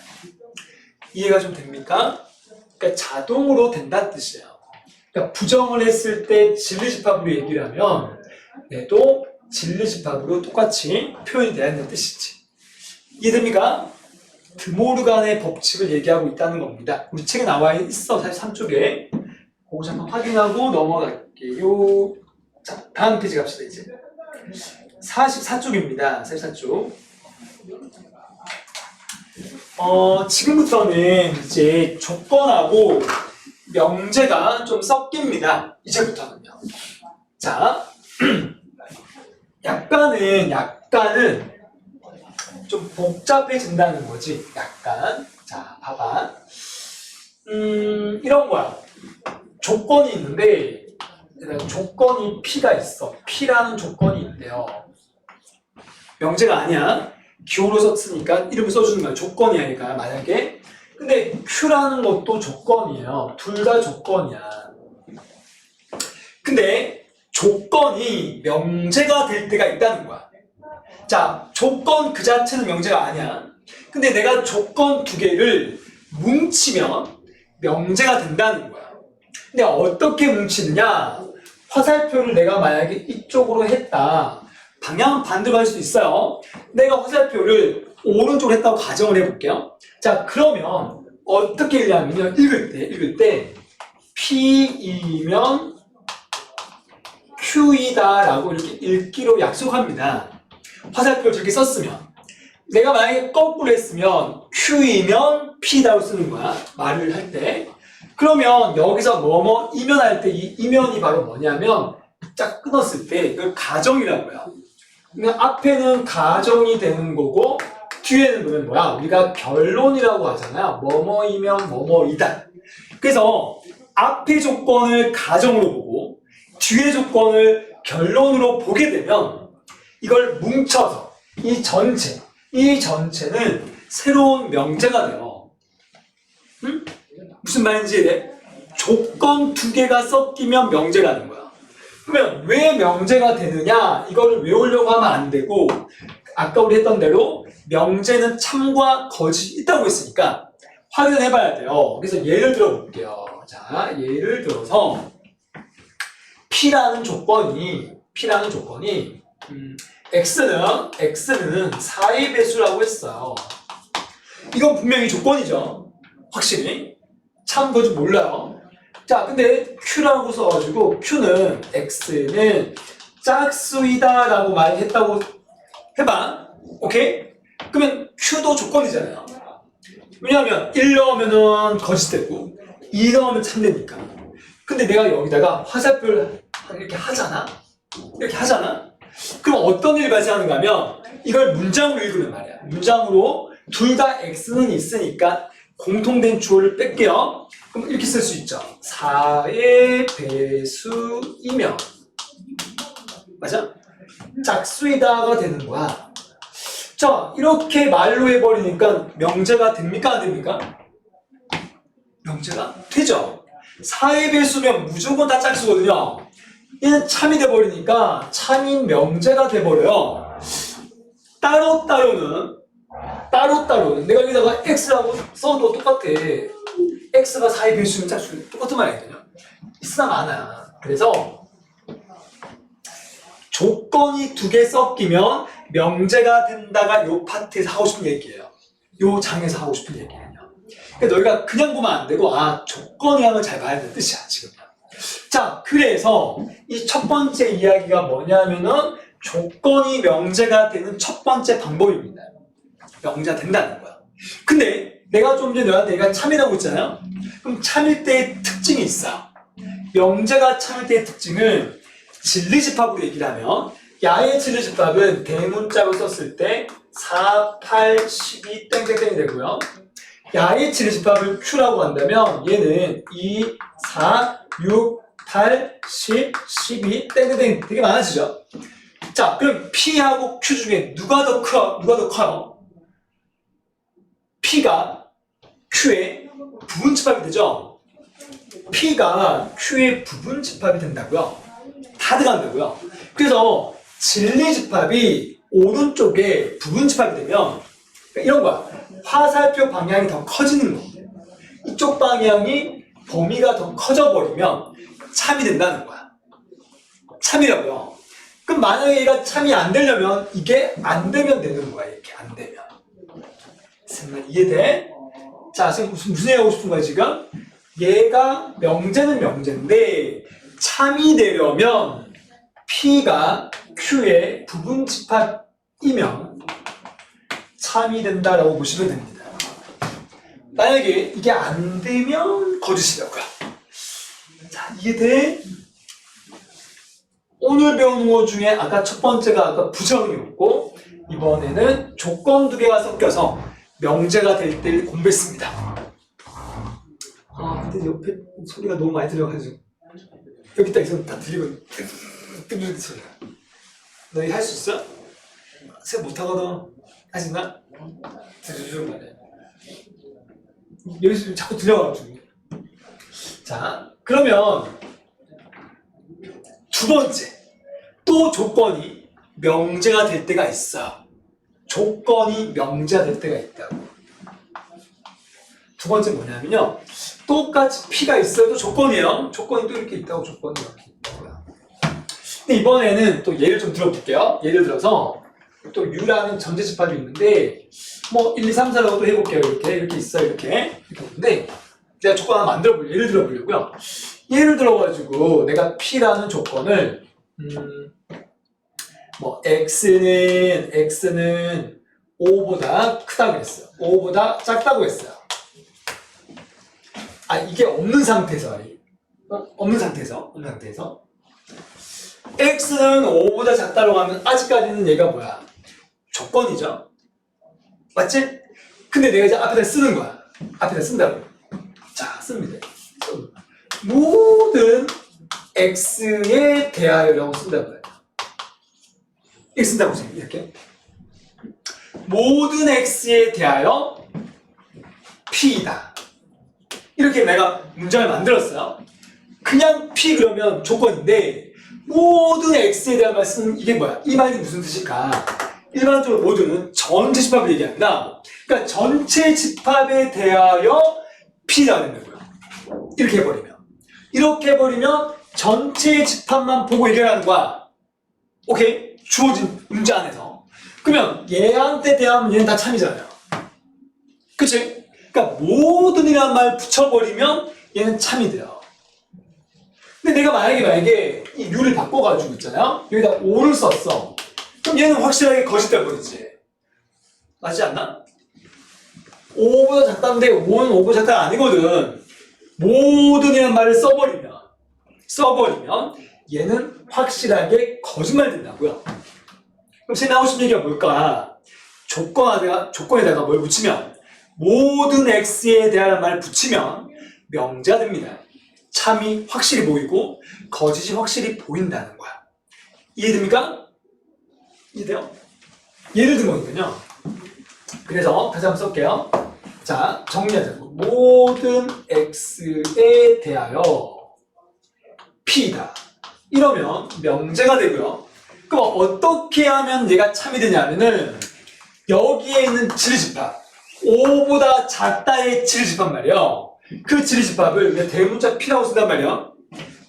이해가 좀 됩니까? 그러니까 자동으로 된다는 뜻이에요. 그러니까 부정을 했을 때 진리집합으로 얘기를 하면 얘도 진리집합으로 똑같이 표현이 돼야 한다는 뜻이지. 이해됩니까? 드모르간의 법칙을 얘기하고 있다는 겁니다. 우리 책에 나와 있어. 사실 3쪽에. 그거 잠깐 확인하고 넘어갈게요. 자, 다음 페이지 갑시다, 이제. 44쪽입니다. 44쪽. 지금부터는 이제 조건하고 명제가 좀 섞입니다. 이제부터는요. 자, 약간은 좀 복잡해진다는 거지. 약간. 자, 봐봐. 이런 거야. 조건이 있는데, 조건이 P가 있어. P라는 조건이 있대요. 명제가 아니야. 기호로 썼으니까 이름을 써주는 거야. 조건이 아니까, 만약에. 근데 Q라는 것도 조건이에요. 둘 다 조건이야. 근데 조건이 명제가 될 때가 있다는 거야. 자, 조건 그 자체는 명제가 아니야. 근데 내가 조건 두 개를 뭉치면 명제가 된다는 거야. 근데 어떻게 뭉치느냐? 화살표를 내가 만약에 이쪽으로 했다. 방향은 반대로 할 수도 있어요. 내가 화살표를 오른쪽으로 했다고 가정을 해볼게요. 자, 그러면 어떻게 읽냐면요. 읽을 때 P이면 Q이다라고 이렇게 읽기로 약속합니다. 화살표를 저렇게 썼으면. 내가 만약에 거꾸로 했으면 Q이면 P다고 쓰는 거야. 말을 할 때. 그러면 여기서 뭐뭐이면 할 때 이 이면이 바로 뭐냐면 짝 끊었을 때 이걸 가정이라고 해요. 그냥 앞에는 가정이 되는 거고 뒤에는 그러면 뭐야? 우리가 결론이라고 하잖아요. 뭐뭐이면 뭐뭐이다. 그래서 앞의 조건을 가정으로 보고 뒤의 조건을 결론으로 보게 되면 이걸 뭉쳐서 이 전체는 새로운 명제가 돼요. 응? 무슨 말인지 이해? 조건 두 개가 섞이면 명제라는 거야. 그러면 왜 명제가 되느냐? 이거를 외우려고 하면 안 되고 아까 우리 했던 대로 명제는 참과 거짓이 있다고 했으니까 확인해 봐야 돼요. 그래서 예를 들어 볼게요. 자, 예를 들어서 P라는 조건이 X는 4의 배수라고 했어요. 이건 분명히 조건이죠. 확실히. 참 거짓 몰라요. 자, 근데 Q라고 써가지고 Q는 X는 짝수이다 라고 말했다고 해봐. 오케이? 그러면 Q도 조건이잖아요. 왜냐하면 1 넣으면 거짓되고 2 넣으면 참되니까. 근데 내가 여기다가 화살표를 이렇게 하잖아? 그럼 어떤 일이 발생하는가 하면 이걸 문장으로 읽으면 말이야. 문장으로 둘 다 X는 있으니까 공통된 주어를 뺄게요. 그럼 이렇게 쓸 수 있죠. 4의 배수이면 맞아? 짝수이다가 되는 거야. 자, 이렇게 말로 해버리니까 명제가 됩니까? 안 됩니까? 명제가 되죠. 4의 배수면 무조건 다 짝수거든요. 얘는 참이 돼버리니까 참인 명제가 돼버려요. 따로따로는 내가 여기다가 X라고 써도 똑같아. X가 4의 배수면 짝수 똑같은 말이거든요. 있으나 마나. 그래서 조건이 두 개 섞이면 명제가 된다가 요 파트에서 하고 싶은 얘기예요. 요 장에서 하고 싶은 얘기예요. 그러니까 너희가 그냥 보면 안 되고 조건이랑을 잘 봐야 되는 뜻이야 지금. 자, 그래서 이 첫 번째 이야기가 뭐냐면은 조건이 명제가 되는 첫 번째 방법입니다. 명제가 된다는 거야. 근데 내가 좀 전에 너한테 얘가 참이라고 했잖아요. 그럼 참일 때의 특징이 있어. 명제가 참일 때의 특징을 진리집합으로 얘기를 하면 야의 진리집합은 대문자로 썼을 때 4, 8, 12 땡땡땡이 되고요. 야의 진리집합을 Q라고 한다면 얘는 2, 4, 6, 8, 10, 12 땡땡땡 되게 많아지죠. 자, 그럼 P하고 Q 중에 누가 더 커요? P가 Q의 부분집합이 되죠. P가 Q의 부분집합이 된다고요. 다 들어간다고요. 그래서 진리집합이 오른쪽에 부분집합이 되면 이런 거야. 화살표 방향이 더 커지는 거. 이쪽 방향이 범위가 더 커져버리면 참이 된다는 거야. 참이라고요. 그럼 만약에 얘가 참이 안 되려면 이게 안 되면 되는 거야. 이렇게 안 되면. 무슨 이해돼? 자, 지금 무슨 얘기 하고 싶은 거야 지금? 얘가 명제는 명제인데 참이 되려면 P가 Q의 부분집합이면 참이 된다라고 보시면 됩니다. 만약에 이게 안 되면 거짓이라고요. 자, 이해돼? 오늘 배우는 것 중에 아까 첫 번째가 아까 부정이었고 이번에는 조건 두 개가 섞여서 명제가 될 때를 공부했습니다. 근데 옆에 소리가 너무 많이 들려가지고 여기 딱 있으면 다 들리고 뚜루뚜루 소리가. 너희 할 수 있어? 생각 못하거든. 할 수 있나? 들려주는 말이야. 여기서 자꾸 들려가지고. 자, 그러면 두 번째 또 조건이 명제가 될 때가 있어. 조건이 명제가 될 때가 있다고. 두 번째 뭐냐면요. 똑같이 P가 있어도 조건이에요. 조건이 또 이렇게 있다고 조건이 이렇게 있다고요. 근데 이번에는 또 예를 좀 들어볼게요. 예를 들어서 또 U라는 전체 집합이 있는데 뭐 1, 2, 3, 4라고 해볼게요. 이렇게 있어 이렇게 있는데 내가 조건 하나 예를 들어보려고요. 예를 들어가지고 내가 P라는 조건을 뭐 X는 5보다 크다고 했어요. 5보다 작다고 했어요. 아 이게 없는 상태에서 없는 상태에서 X는 5보다 작다고 하면 아직까지는 얘가 뭐야? 조건이죠. 맞지? 근데 내가 이제 앞에다 쓰는 거야. 앞에다 쓴다고. 자, 씁니다. 모든 X에 대하여라고 쓴다고요. 이렇게 쓴다고 보세요. 이렇게. 모든 X에 대하여 P이다. 이렇게 내가 문장을 만들었어요. 그냥 P 그러면 조건인데 모든 X에 대한 말씀은 이게 뭐야? 이 말이 무슨 뜻일까? 일반적으로 모두는 전체 집합을 얘기합니다. 그러니까 전체 집합에 대하여 P라는 거예요. 이렇게 해버리면 전체 집합만 보고 얘기하는 거야. 오케이? 주어진 문제 안에서. 그러면 얘한테 대하면 얘는 다 참이잖아요. 그치? 그러니까 모든이라는 말 붙여버리면 얘는 참이 돼요. 근데 내가 만약에 이 U를 바꿔가지고 있잖아요. 여기다 5를 썼어. 그럼 얘는 확실하게 거짓 돼버리지. 맞지 않나? 5보다 작다인데 5는 5보다 작다가 아니거든. 모든이라는 말을 써버리면 얘는 확실하게 거짓말 된다고요. 그럼 지금 나오신 얘기가 뭘까? 조건에다가 뭘 붙이면 모든 X에 대한 말을 붙이면 명제가 됩니다. 참이 확실히 보이고 거짓이 확실히 보인다는 거야. 이해됩니까? 이해돼요? 예를 든 거거든요. 그래서 다시 한번 쓸게요. 자, 정리하자고. 모든 X에 대하여 P다. 이러면 명제가 되고요. 그럼 어떻게 하면 얘가 참이 되냐면은 여기에 있는 진리집합 5보다 작다의 진리집합 말이에요. 그 진리집합을 대문자 P라고 쓴단 말이에요.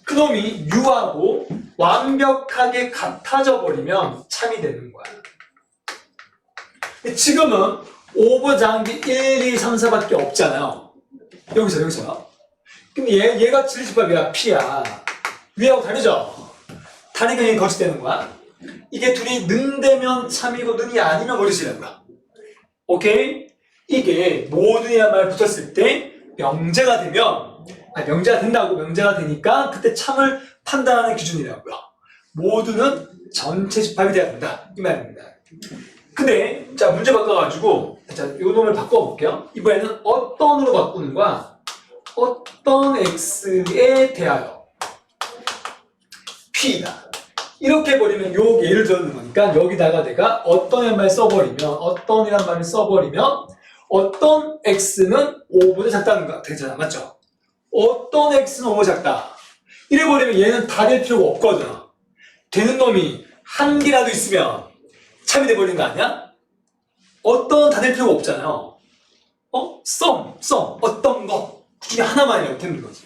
그놈이 U하고 완벽하게 같아져 버리면 참이 되는 거야. 지금은 5보다 작은 게 1, 2, 3, 4밖에 없잖아요. 여기서. 그럼 얘가 진리집합이야. P야. 위하고 다르죠? 다르니까 얘는 거짓되는 거야. 이게 둘이 능되면 참이고 능이 아니면 거짓이라는 거야. 오케이? 이게 모든이라는 말 붙었을 때 명제가 되니까 그때 참을 판단하는 기준이라고요. 모두는 전체 집합이 돼야 된다. 이 말입니다. 근데 자 문제 바꿔가지고 자 요 놈을 바꿔볼게요. 이번에는 어떤으로 바꾸는 거야? 어떤 X에 대하여 P다. 이렇게 해버리면 요 예를 들는 거니까 여기다가 내가 어떤이란 말을 써버리면 어떤 X는 5보다 작다는 거 되잖아. 맞죠? 어떤 X는 5보다 작다. 이래버리면 얘는 다 될 필요가 없거든. 되는 놈이 한 개라도 있으면 참이 돼버리는 거 아니야? 어떤 다 될 필요가 없잖아요. 어떤 거. 그 중에 하나만이라도 되는 거지.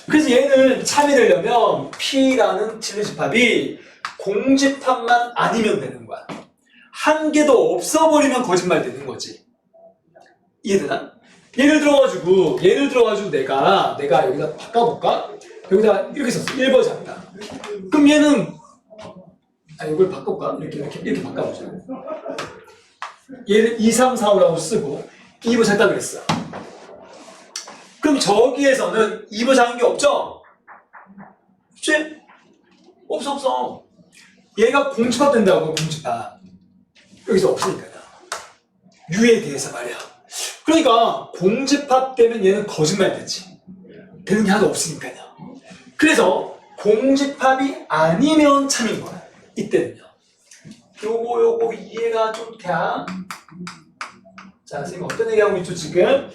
그래서 얘는 참이 되려면 P라는 진리집합이 공집합만 아니면 되는 거야. 한 개도 없어버리면 거짓말 되는 거지. 이해되나? 예를 들어가지고 내가 여기다 바꿔볼까? 여기다 이렇게 썼어. 1번 작다. 그럼 얘는 이걸 바꿔볼까? 이렇게 바꿔보자. 얘를 2, 3, 4, 5라고 쓰고 2번 작다 그랬어. 그럼 저기에서는 2번 작은 게 없죠? 그치? 없어. 얘가 공집합 된다고, 공집합. 여기서 없으니까요. U에 대해서 말이야. 그러니까 공집합 되면 얘는 거짓말 되지. 되는 게 하나도 없으니까요. 그래서 공집합이 아니면 참인 거야. 이때는요. 요거 이해가 좀 돼. 자, 선생님 어떤 얘기하고 있죠 지금?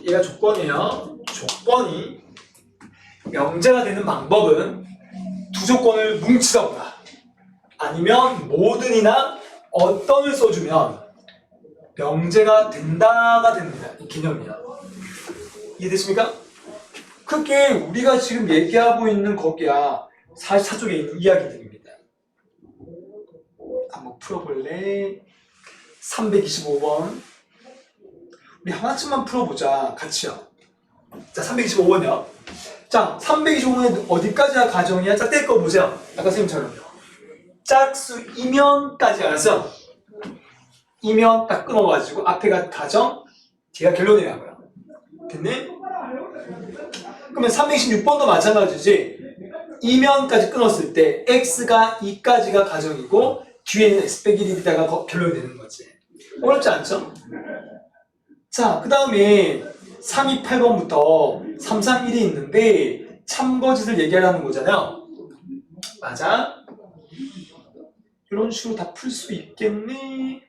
얘가 조건이에요. 조건이 명제가 되는 방법은 두 조건을 뭉치던가 아니면 모든이나 어떤을 써주면 명제가 된다가 됩니다. 이 개념이야. 이해되십니까? 그게 우리가 지금 얘기하고 있는 거기야. 44쪽에 있는 이야기들입니다. 한번 풀어볼래? 325번. 우리 하나쯤만 풀어보자. 같이요. 자, 325번이요. 자, 325번에 어디까지가 가정이야? 자, 뗄 거 보세요. 아까 선생님처럼요. 짝수 이면까지 알았어? 이면 딱 끊어가지고 앞에가 가정, 뒤가 결론이라고요. 됐네? 그러면 326번도 마찬가지지. 이면까지 끊었을 때 x가 2까지가 가정이고 뒤에 있는 x 빼기 1이다가 결론이 되는 거지. 어렵지 않죠? 자, 그 다음에 328번부터 331이 있는데 참거짓을 얘기하라는 거잖아요. 맞아? 이런 식으로 다 풀 수 있겠니?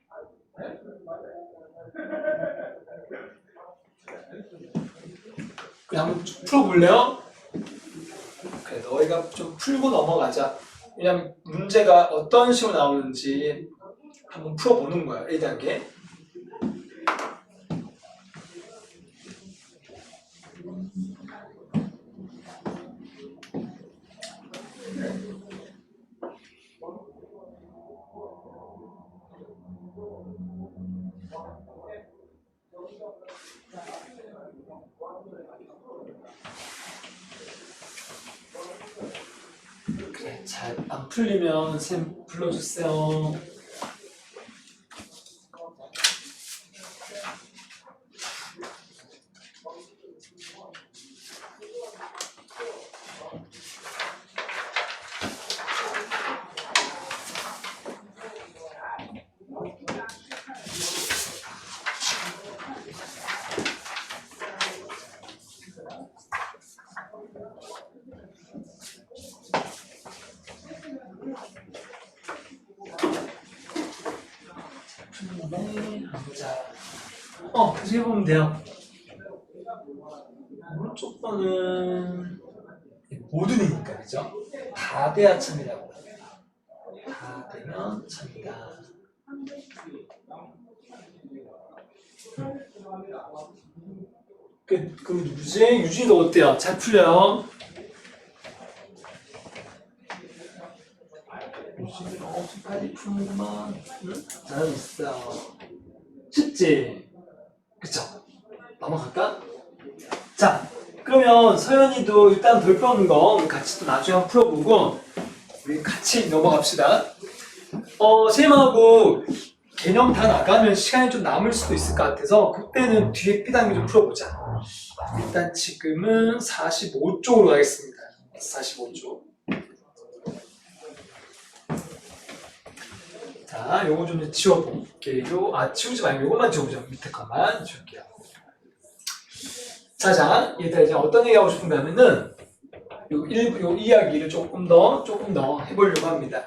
그냥 한번 쭉 풀어볼래요? 그래, 너희가 좀 풀고 넘어가자. 왜냐면 문제가 어떤 식으로 나오는지 한번 풀어보는 거야, 1단계. 그래, 잘 안 풀리면 쌤 불러주세요. 다시 해보면 돼요. 오른쪽 거는 모든이니까, 그죠? 다 돼야 참이라고. 다 되면 참이다. 그 누구지? 유진이도 어때요? 잘 풀려요? 유진이가 엄청 빨리 푸는구만. 응? 잘했어. 쉽지? 그쵸? 넘어갈까? 자, 그러면 서연이도 일단 덜 푸는 거 같이 또 나중에 한번 풀어보고 우리 같이 넘어갑시다. 쌤하고 개념 다 나가면 시간이 좀 남을 수도 있을 것 같아서 그때는 뒤에 B단계 좀 풀어보자. 일단 지금은 45쪽으로 가겠습니다. 45쪽. 자, 요거 좀 지워볼게요. 지우지 말고 요것만 지워보자. 밑에 것만 지울게요. 자, 얘들아 이제 어떤 얘기 하고 싶은가 하면은 요 이야기를 조금 더 해보려고 합니다.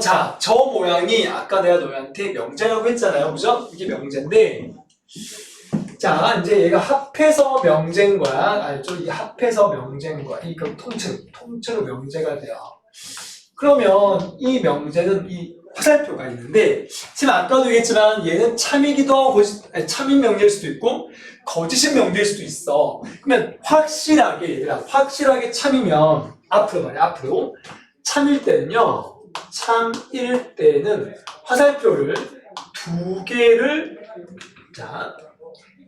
자, 저 모양이 아까 내가 너희한테 명제라고 했잖아요. 그죠? 이게 명제인데 자, 이제 얘가 합해서 명제인 거야. 알죠? 이 합해서 명제인 거야. 이거 통째로 명제가 돼요. 그러면 이 명제는 이 화살표가 있는데 지금 아까도 얘기했지만 얘는 참이기도 하고 참인 명제일 수도 있고 거짓인 명제일 수도 있어. 그러면 확실하게 참이면 앞으로 참일 때는요. 참일 때는 화살표를 두 개를 자,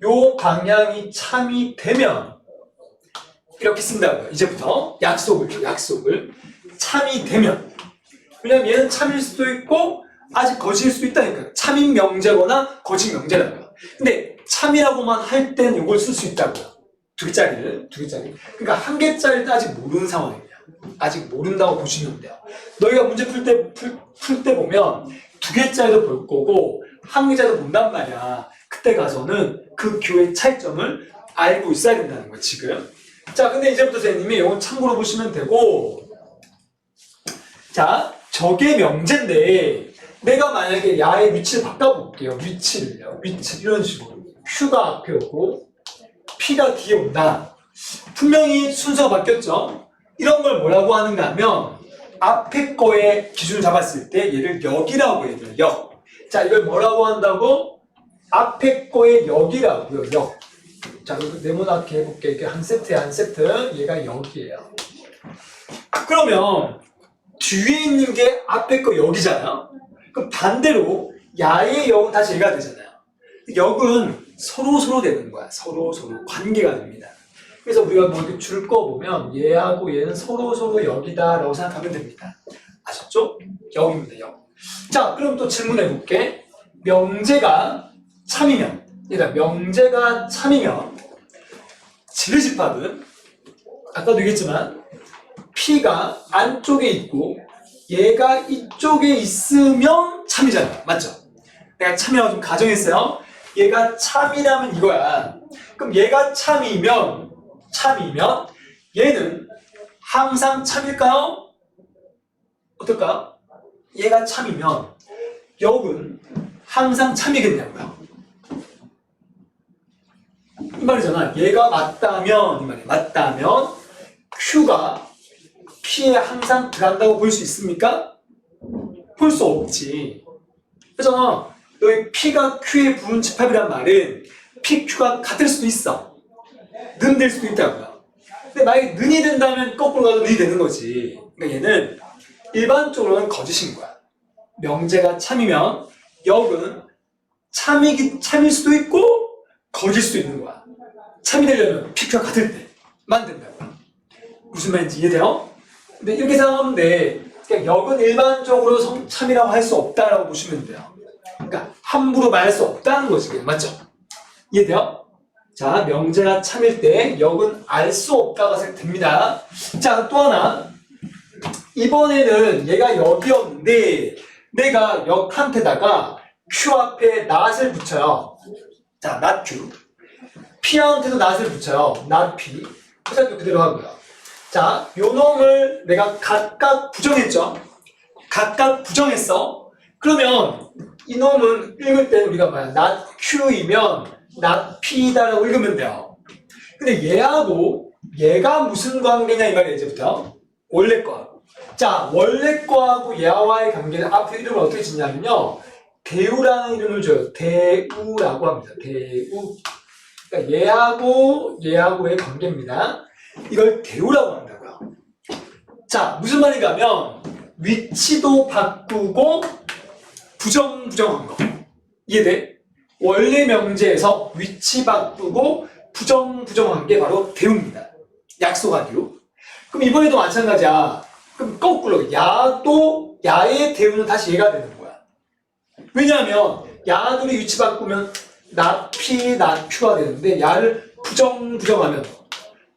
요 방향이 참이 되면 이렇게 쓴다고요. 이제부터 약속을 참이 되면 왜냐면 얘는 참일 수도 있고 아직 거짓일 수도 있다니까요. 참인 명제거나 거짓 명제라고요. 근데 참이라고만 할 땐 이걸 쓸 수 있다고요. 두 개짜리를. 그러니까 한 개짜리도 아직 모르는 상황이에요. 아직 모른다고 보시면 돼요. 너희가 문제 풀 때 보면 두 개짜리도 볼 거고 한 개짜리도 본단 말이야. 그때 가서는 그 교의 차이점을 알고 있어야 된다는 거야, 지금. 자, 근데 이제부터 선생님이 이건 참고로 보시면 되고 자, 저게 명제인데 내가 만약에 야의 위치를 바꿔볼게요. 위치 이런 식으로 Q가 앞에 오고 P가 뒤에 온다. 분명히 순서가 바뀌었죠. 이런 걸 뭐라고 하는가 하면 앞에 거에 기준을 잡았을 때 얘를 역이라고 해요. 역. 자, 이걸 뭐라고 한다고? 앞에 거의 역이라고요. 역. 자, 네모나게 해볼게. 이게 한 세트야, 한 세트. 얘가 여기예요. 그러면 뒤에 있는 게 앞에 거 여기잖아요. 그럼 반대로 야의 역은 다시 얘가 되잖아요. 역은 서로 되는 거야. 서로 관계가 됩니다. 그래서 우리가 뭐 이렇게 줄 거 보면 얘하고 얘는 서로 역이다라고 생각하면 됩니다. 아셨죠? 역입니다. 역. 자, 그럼 또 질문해 볼게. 명제가 참이면, 얘들아, 명제가 참이면 지르집합은 아까도 얘기했지만 P가 안쪽에 있고 얘가 이쪽에 있으면 참이잖아. 맞죠? 내가 참이라고 좀 가정했어요. 얘가 참이라면 이거야. 그럼 얘가 참이면 얘는 항상 참일까요? 어떨까요? 얘가 참이면 역은 항상 참이겠냐고요. 이 말이잖아. 얘가 맞다면, 이 말이야. 맞다면 Q가 P에 항상 들어간다고 볼 수 있습니까? 볼 수 없지. 그잖아. 여기 P가 Q의 부분 집합이란 말은 PQ가 같을 수도 있어. 는 될 수도 있다고요. 근데 만약에 는이 된다면 거꾸로 가도 는이 되는 거지. 그러니까 얘는 일반적으로는 거짓인 거야. 명제가 참이면 역은 참일 수도 있고 거짓일 수도 있는 거야. 참이 되려면 PQ가 같을 때만 된다고요. 무슨 말인지 이해돼요? 근데 이렇게 생각하면 돼. 그러니까 역은 일반적으로 참이라고 할 수 없다라고 보시면 돼요. 그러니까 함부로 말할 수 없다는 거지. 맞죠? 이해돼요? 자, 명제가 참일 때 역은 알 수 없다가 됩니다. 자, 또 하나. 이번에는 얘가 역이었는데 내가 역한테다가 Q 앞에 낫을 붙여요. 자, 낫 Q. P한테도 낫을 붙여요. 낫 P. 포장도 그대로 하고요. 자, 요 놈을 내가 각각 부정했죠. 각각 부정했어. 그러면 이 놈은 읽을 때는 우리가 뭐야? 낫 Q이면 낫 P다라고 읽으면 돼요. 근데 얘하고 얘가 무슨 관계냐 이 말이야 이제부터. 원래 거하고. 자, 원래 거하고 얘와의 관계는 앞에 이름을 어떻게 짓냐면요. 대우라는 이름을 줘요. 대우라고 합니다. 대우. 그러니까 얘하고의 관계입니다. 이걸 대우라고 한다고요. 자, 무슨 말인가 하면 위치도 바꾸고 부정한 거. 이해돼? 원래 명제에서 위치 바꾸고 부정한 게 바로 대우입니다. 약속하기로. 그럼 이번에도 마찬가지야. 그럼 거꾸로 야의 대우는 다시 얘가 되는 거야. 왜냐하면 야들이 위치 바꾸면 나 P, 나 Q가 되는데 야를 부정하면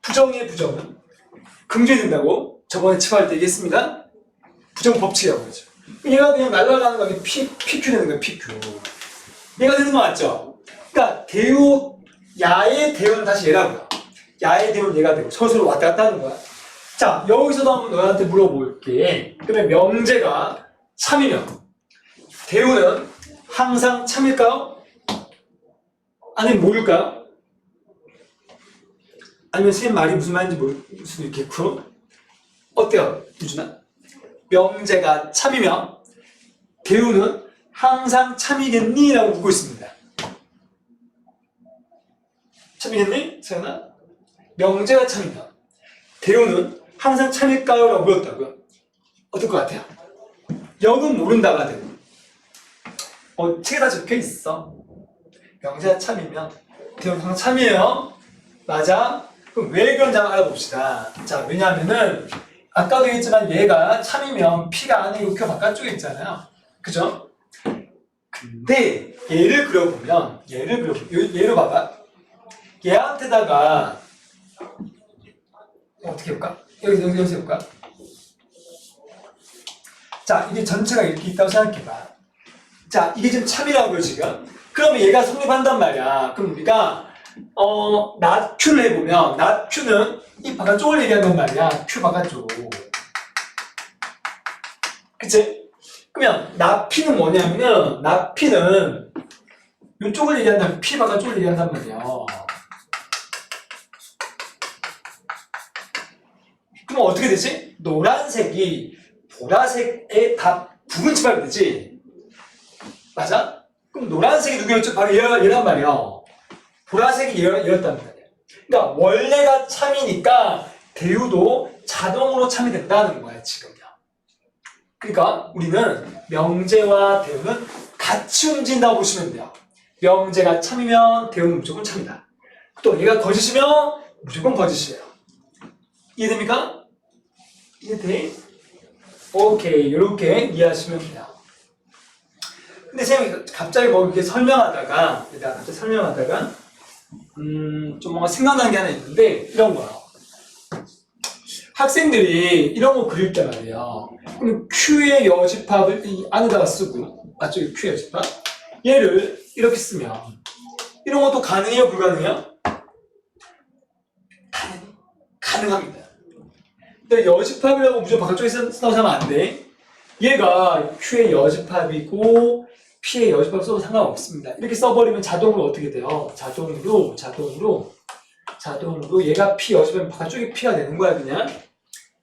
부정의 부정은 긍정이 된다고 저번에 칩할 때 얘기했습니다. 부정 법칙이라고 그러죠. 얘가 그냥 날아가는 거니 PQ 되는 거야, PQ. 얘가 되는 거 맞죠? 그러니까 야의 대우는 다시 얘라고요. 야의 대우는 얘가 되고 서로 왔다 갔다 하는 거야. 자, 여기서도 한번 너한테 물어볼게. 그러면 명제가 참이면 대우는 항상 참일까요? 아니면 모를까요? 아니면 선생님 말이 무슨 말인지 모를 수도 있겠고. 어때요, 유준아? 명제가 참이면 대우는 항상 참이겠니? 라고 묻고 있습니다. 참이겠니? 세연아? 명제가 참이면 대우는 항상 참일까요? 라고 물었다고요. 어떨 것 같아요? 역은 모른다가 되고 책에 다 적혀 있어. 명제가 참이면 대우는 항상 참이에요. 맞아? 그럼 왜 그런지 한번 알아봅시다. 자, 왜냐하면은 아까도 얘기했지만 얘가 참이면 P가 아니고 Q 바깥쪽에 있잖아요. 그죠? 근데 얘를 그려보면 얘를 봐봐. 얘한테다가 어떻게 해볼까? 여기서 해볼까? 자, 이게 전체가 이렇게 있다고 생각해봐. 자, 이게 지금 참이라고요, 지금. 그러면 얘가 성립한단 말이야. 그럼 우리가 낫 Q를 해보면 낫 Q는 이 바깥쪽을 얘기한단 말이야. Q 바깥쪽으로. 그치? 그러면 낫 P는 뭐냐면은 낫 P는 이쪽을 얘기한다면 P 바깥쪽을 얘기한단 말이야. 그럼 어떻게 되지? 노란색이 보라색의 다 부분 집합이 되지? 맞아? 그럼 노란색이 누구였죠? 바로 얘란 말이야. 보라색이 얘였단 말이야. 그러니까 원래가 참이니까 대우도 자동으로 참이 된다는 거야, 지금요. 그러니까 우리는 명제와 대우는 같이 움직인다고 보시면 돼요. 명제가 참이면 대우는 무조건 참이다. 또 얘가 거짓이면 무조건 거짓이에요. 이해됩니까? 이해돼? 오케이, 이렇게 이해하시면 돼요. 근데 쌤이 갑자기 뭐 이렇게 설명하다가 좀 뭔가 생각나는 게 하나 있는데 이런 거요. 학생들이 이런 거 그릴 때 말이에요. 그럼 Q의 여집합을 이 안에다가 쓰고, 맞죠? Q의 여집합. 얘를 이렇게 쓰면 이런 것도 가능해요? 불가능해요? 가능합니다. 근데 여집합이라고 무조건 바깥쪽에 쓴다고 하면 안 돼. 얘가 Q의 여집합이고 P의 여집합 써도 상관없습니다. 이렇게 써버리면 자동으로 어떻게 돼요? 자동으로 얘가 P 여집합이면 바깥쪽에 P가 되는 거야, 그냥.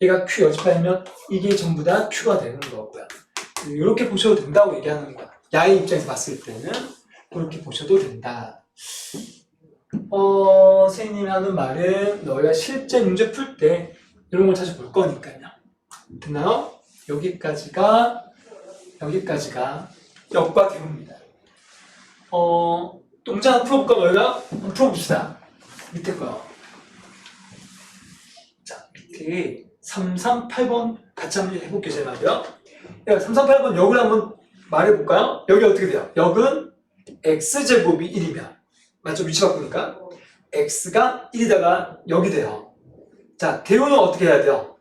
얘가 Q 여집합이면 이게 전부 다 Q가 되는 거고요. 이렇게 보셔도 된다고 얘기하는 거야. 야의 입장에서 봤을 때는 그렇게 보셔도 된다. 선생님이 하는 말은 너희가 실제 문제 풀 때 이런 걸 자주 볼 거니까요. 됐나요? 여기까지가 역과 대우입니다. 문제 하나 풀어볼까, 너희가? 한번 풀어봅시다. 밑에 거. 자, 밑에 3, 3, 8번 같이 한번 해볼게요, 제가 말이요. 3, 3, 8번 역을 한번 말해볼까요? 여기 어떻게 돼요? 역은 x제곱이 1이면 맞죠? 위치 바꾸니까 x가 1이다가 여기 돼요. 자, 대우는 어떻게 해야 돼요?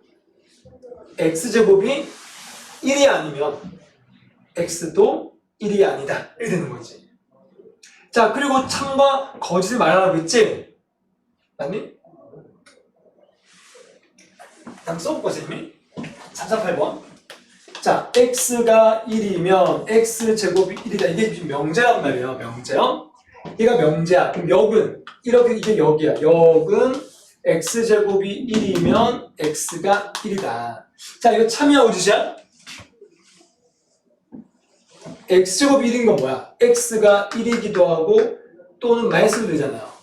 x제곱이 1이 아니면 x도 1이 아니다. 이렇게 되는 거지. 자, 그리고 참과 거짓을 말하라고 했지? 맞니? 다음 써볼까, 선생님이? 3, 4, 8번. 자, x가 1이면 x제곱이 1이다. 이게 지금 명제란 말이에요. 명제요. 얘가 명제야. 그럼 역은 이렇게 이게 역이야. 역은 x제곱이 1이면 x가 1이다. 자, 이거 참이야, 거짓이야? x제곱이 1인 건 뭐야? x가 1이기도 하고 또는 마이너스도 되잖아요.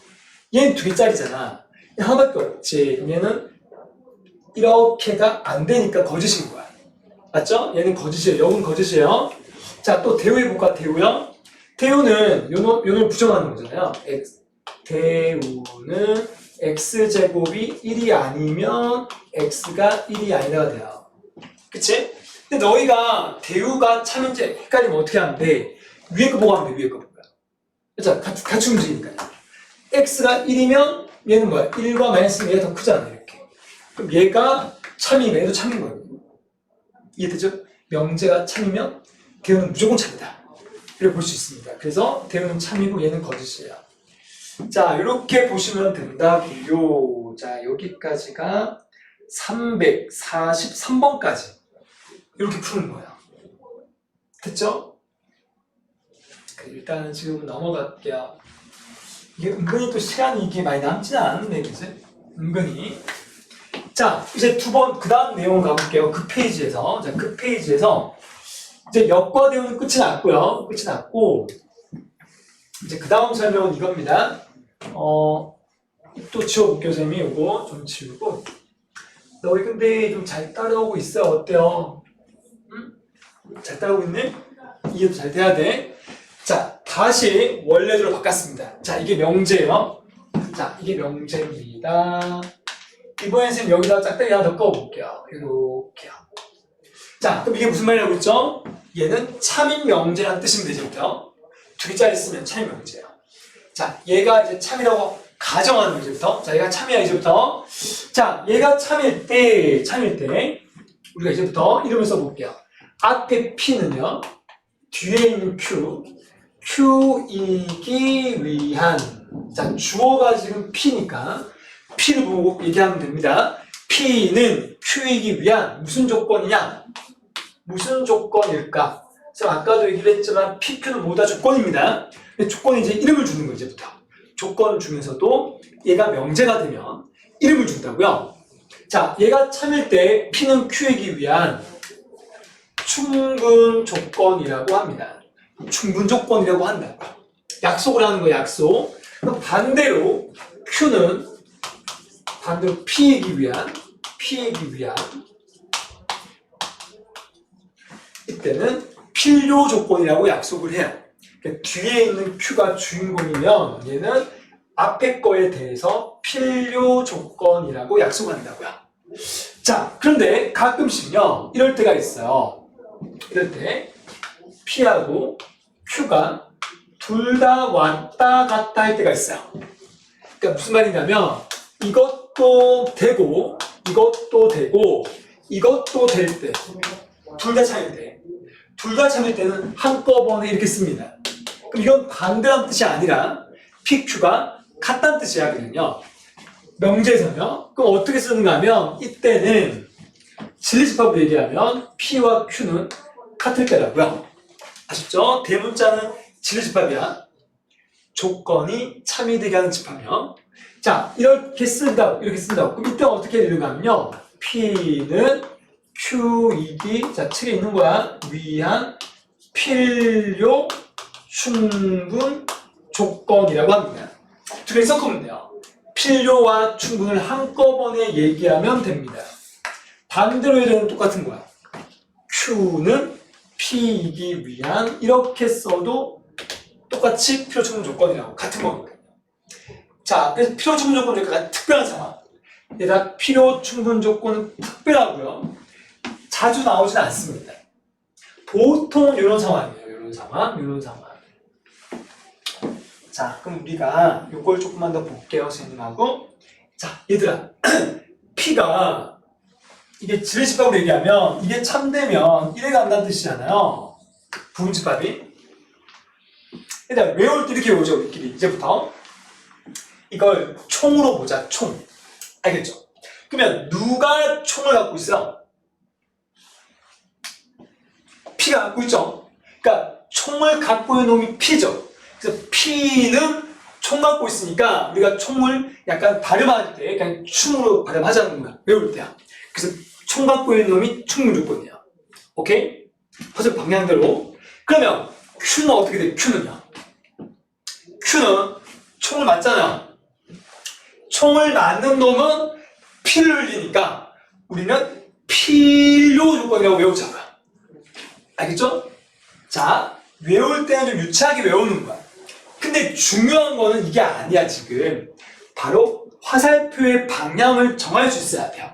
얘는 두 개짜리잖아. 하나밖에 없지. 얘는 이렇게가 안 되니까 거짓인 거야. 맞죠? 얘는 거짓이에요. 역은 거짓이에요. 자, 또 대우 해볼까? 대우요? 대우는 요놈 부정하는 거잖아요. 대우는 x제곱이 1이 아니면 x가 1이 아니라가 돼요. 그치? 근데 너희가 대우가 참인지 헷갈리면 어떻게 하는데 위에 거 보고 하면 돼. 위에 거 보고. 그쵸? 같이 움직이니까요. x가 1이면 얘는 뭐야? 1과 마이너스는 얘가 더 크잖아. 이렇게. 그럼 얘가 참이면 얘도 참인 거예요. 이해되죠? 명제가 참이면 대우는 무조건 참이다. 이렇게 볼 수 있습니다. 그래서 대우는 참이고 얘는 거짓이에요. 자, 이렇게 보시면 된다고요. 자, 여기까지가 343번까지 이렇게 푸는 거예요. 됐죠? 일단은 지금 넘어갈게요. 이게 은근히 또 시간이 이게 많이 남지는 않은데, 그치? 은근히. 자, 이제 두 번, 그 다음 내용 가볼게요. 그 페이지에서. 자, 그 페이지에서. 이제 역과 대우는 끝이 났고요. 끝이 났고. 이제 그 다음 설명은 이겁니다. 또 지워볼게요, 선생님이. 요거 좀 지우고. 너희 근데 좀 잘 따라오고 있어요? 어때요? 응? 잘 따라오고 있네? 이해도 잘 돼야 돼. 자, 다시 원래대로 바꿨습니다. 자, 이게 명제예요. 자, 이게 명제입니다. 이번엔 선생님 여기다 짝대기 하나 더 꺼볼게요. 이렇게 하고. 자, 그럼 이게 무슨 말이라고 했죠? 얘는 참인 명제라는 뜻이면 되죠. 두 개짜리 쓰면 참인 명제예요. 자, 얘가 이제 참이라고 가정하는 거 이제부터. 자, 얘가 참이야 이제부터. 자, 얘가 참일 때 우리가 이제부터 이름을 써볼게요. 앞에 P는요, 뒤에 있는 Q이기 위한. 자, 주어가 지금 P니까 P를 보고 얘기하면 됩니다. P는 Q이기 위한 무슨 조건이냐? 무슨 조건일까? 제가 아까도 얘기를 했지만 PQ는 모두 다 조건입니다. 조건이 이제 이름을 주는 거 이제부터. 조건 중에서도 얘가 명제가 되면 이름을 준다고요. 자, 얘가 참일 때 P는 Q이기 위한 충분 조건이라고 합니다. 충분 조건이라고 한다고. 약속을 하는 거 약속. 그럼 반대로 Q는 반대로 P이기 위한 이때는 필요 조건이라고 약속을 해요. 그러니까 뒤에 있는 Q가 주인공이면 얘는 앞에 거에 대해서 필요 조건이라고 약속한다고요. 자, 그런데 가끔씩요 이럴 때가 있어요. 이럴 때 P하고 Q가 둘 다 왔다 갔다 할 때가 있어요. 그러니까 무슨 말이냐면 이것도 되고 이것도 되고 이것도 될 때 둘 다 참일 때 둘 다 참일 때는 한꺼번에 이렇게 씁니다. 그럼 이건 반대라는 뜻이 아니라 PQ가 같다는 뜻이 하거든요. 명제에서요. 그럼 어떻게 쓰는가 하면 이때는 진리집합으로 얘기하면 P와 Q는 같을 때라고요. 아셨죠? 대문자는 진리집합이야. 조건이 참이되게 하는 집합이요. 자, 이렇게 쓴다고. 그럼 이때 어떻게 되는가 하면요. P는 Q이기, 자, 책에 있는 거야. 위한 필요 충분 조건이라고 합니다. 두 개 섞으면 돼요. 필요와 충분을 한꺼번에 얘기하면 됩니다. 반대로 해도 똑같은 거야. Q는 P이기 위한 이렇게 써도 똑같이 필요 충분 조건이라고 같은 거니까요. 자, 그래서 필요 충분 조건은 약간 특별한 상황. 얘가 필요 충분 조건은 특별하고요. 자주 나오진 않습니다. 보통 이런 상황이에요. 이런 상황. 자, 그럼 우리가 이걸 조금만 더 볼게요, 선생님하고. 자, 얘들아. P가 이게 진리집합으로 얘기하면 이게 참되면 이래 간다는 뜻이잖아요. 부분집합이. 일단 외울 때 이렇게 외우죠, 우리끼리. 이제부터. 이걸 총으로 보자, 총. 알겠죠? 그러면 누가 총을 갖고 있어? P가 갖고 있죠? 그러니까 총을 갖고 있는 놈이 P죠. 그래서 P는 총 갖고 있으니까 우리가 총을 약간 발음할 때 그냥 충으로 발음하자는 거야. 외울 때야. 그래서 총 갖고 있는 놈이 충분 조건이야. 오케이? 퍼즐 방향대로. 그러면 Q는 어떻게 돼? Q는요? Q는 총을 맞잖아. 총을 맞는 놈은 P를 흘리니까 우리는 필요 조건이라고 외우자고요. 알겠죠? 자, 외울 때는 좀 유치하게 외우는 거야. 근데 중요한 거는 이게 아니야, 지금. 바로 화살표의 방향을 정할 수 있어야 돼요.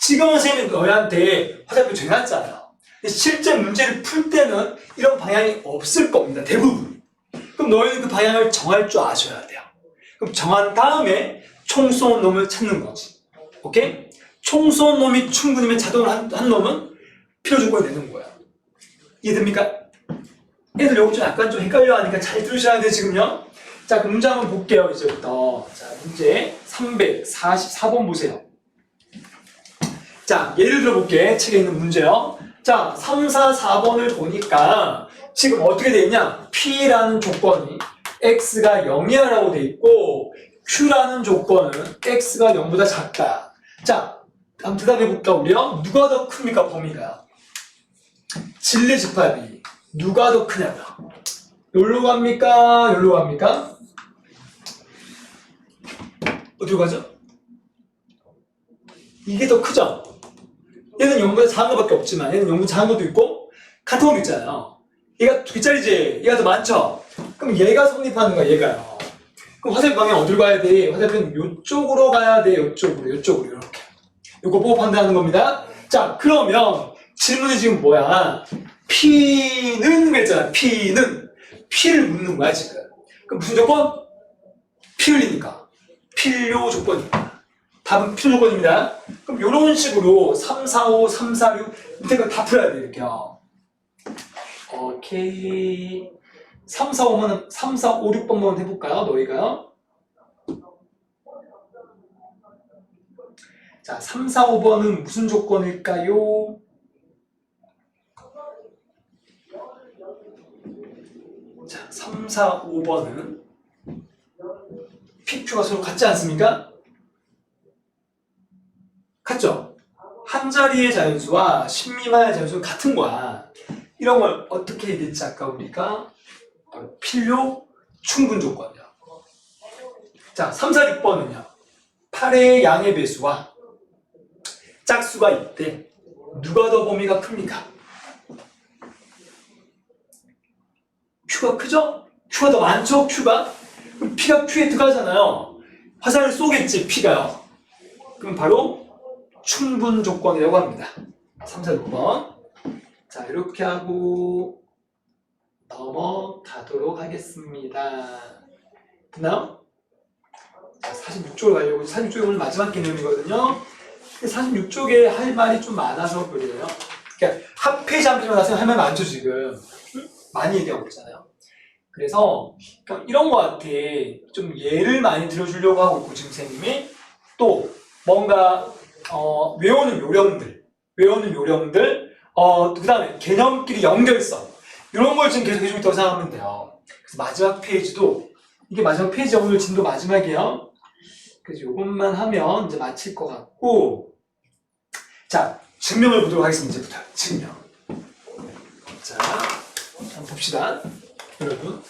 지금은 선생님이 너희한테 화살표 정해놨잖아요. 근데 실제 문제를 풀 때는 이런 방향이 없을 겁니다, 대부분. 그럼 너희는 그 방향을 정할 줄 아셔야 돼요. 그럼 정한 다음에 총 쏜 놈을 찾는 거지. 오케이? 총 쏜 놈이 충분히면 자동으로 한 놈은 필요 조건이 되는 거야. 이해됩니까? 애들 요거 좀 약간 좀 헷갈려 하니까 잘 들으셔야 돼, 지금요. 자, 그 문제 한번 볼게요, 이제부터. 자, 문제 344번 보세요. 자, 예를 들어 볼게. 책에 있는 문제요. 자, 3, 4, 4번을 보니까 지금 어떻게 돼 있냐? P라는 조건이 X가 0이야라고 돼 있고 Q라는 조건은 X가 0보다 작다. 자, 한번 대답해 볼까, 우리요? 누가 더 큽니까, 범위가? 진리집합이 누가 더 크냐고요? 여기로 갑니까? 여기로 갑니까? 어디로 가죠? 이게 더 크죠? 얘는 0보다 작은 것밖에 없지만 얘는 0보다 작은 것도 있고 같은 놈 있잖아요. 얘가 2개짜리지? 얘가 더 많죠? 그럼 얘가 성립하는 거야, 얘가요. 그럼 화살표 방향 어디로 가야 돼? 화살표는 이쪽으로 가야 돼, 이쪽으로 이렇게. 이거 보고 판단하는 겁니다. 자, 그러면 질문이 지금 뭐야? P는 그랬잖아. P를 묻는 거야, 지금. 그럼 무슨 조건? P 흘리니까. 필요 조건입니다. 답은 필요 조건입니다. 그럼 이런 식으로 3, 4, 5, 3, 4, 6 밑에 거 다 풀어야 돼, 이렇게요. 오케이. 3, 4, 5는 3, 4, 5, 6번만 해볼까요? 너희가요? 자, 3, 4, 5번은 무슨 조건일까요? 자, 3, 4, 5번은 PQ가 서로 같지 않습니까? 같죠? 한 자리의 자연수와 10 미만의 자연수는 같은 거야. 이런 걸 어떻게 얘기했지 아까 우리가? 필요 충분 조건이야. 자, 3, 4, 6번은요. 팔의 양의 배수와 짝수가 있대. 누가 더 범위가 큽니까? Q가 크죠? Q가 더 많죠? Q가? 그럼 P가 Q에 들어가잖아요. 화살을 쏘겠지, P가요. 그럼 바로 충분 조건이라고 합니다. 3, 4, 6번. 자, 이렇게 하고 넘어가도록 하겠습니다. 됐나요? 자, 46쪽을 가려고. 46쪽이 오늘 마지막 개념이거든요. 46쪽에 할 말이 좀 많아서 그래요. 그러니까 한 페이지 한 페이지만 나서는 할 말 많죠, 지금. 많이 얘기하고 있잖아요. 그래서 그러니까 이런 거 같아. 좀 예를 많이 들어주려고 하고 있고, 지금 선생님이 또 뭔가 외우는 요령들, 그 다음에 개념끼리 연결성 이런 걸 지금 계속 해주고 있다고 생각하면 돼요. 그래서 마지막 페이지도 이게 마지막 페이지 오늘 진도 마지막이에요. 그래서 이것만 하면 이제 마칠 것 같고, 자, 증명을 보도록 하겠습니다. 이제부터 증명. 자, 한번 봅시다, 여러분.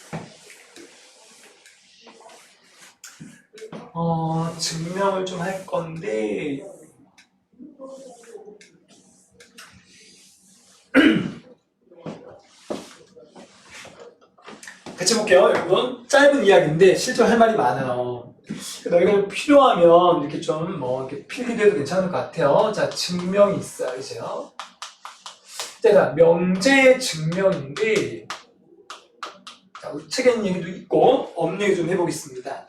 증명을 좀 할 건데 같이 볼게요, 여러분. 짧은 이야기인데 실제로 할 말이 많아요. 너희가 필요하면 이렇게 좀 이렇게 필기해도 괜찮을 것 같아요. 자, 증명이 있어요, 이제요. 자, 명제의 증명인데, 자, 책에 있는 얘기도 있고 없는 얘기 좀 해보겠습니다.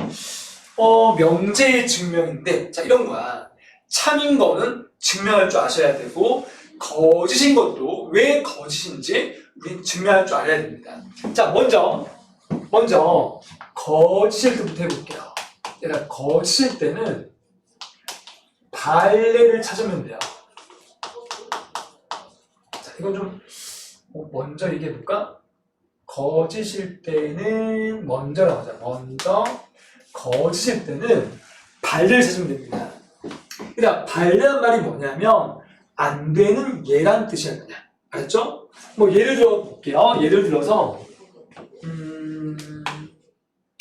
명제의 증명인데, 자, 이런 거야. 참인 거는 증명할 줄 아셔야 되고, 거짓인 것도 왜 거짓인지 우린 증명할 줄 알아야 됩니다. 자, 먼저 거짓일 때부터 해볼게요. 얘가 거짓일 때는 발레를 찾으면 돼요. 자, 이건 좀 먼저 얘기해볼까? 거짓일 때는 먼저라고 하자. 먼저 거짓일 때는 발레를 찾으면 됩니다. 그러니까 발레란 말이 뭐냐면 안 되는 예란 뜻이야, 그냥. 알았죠? 예를 들어 볼게요. 예를 들어서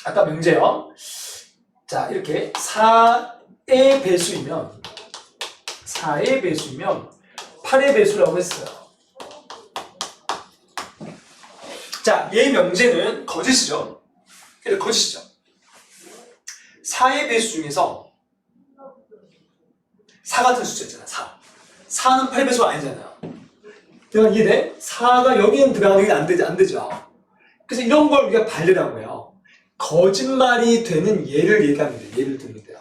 아까 명제요. 자, 이렇게 4의 배수이면 8의 배수라고 했어요. 자, 얘 명제는 거짓이죠. 그래서 거짓이죠. 4의 배수 중에서 4 같은 숫자잖아, 4. 4는 8배수가 아니잖아요. 내가 이해돼? 4가 여기는 들어가면 여기는 안 되죠. 그래서 이런 걸 우리가 발레라고 해요. 거짓말이 되는 예를 얘기하면 돼요. 예를 들면 돼요.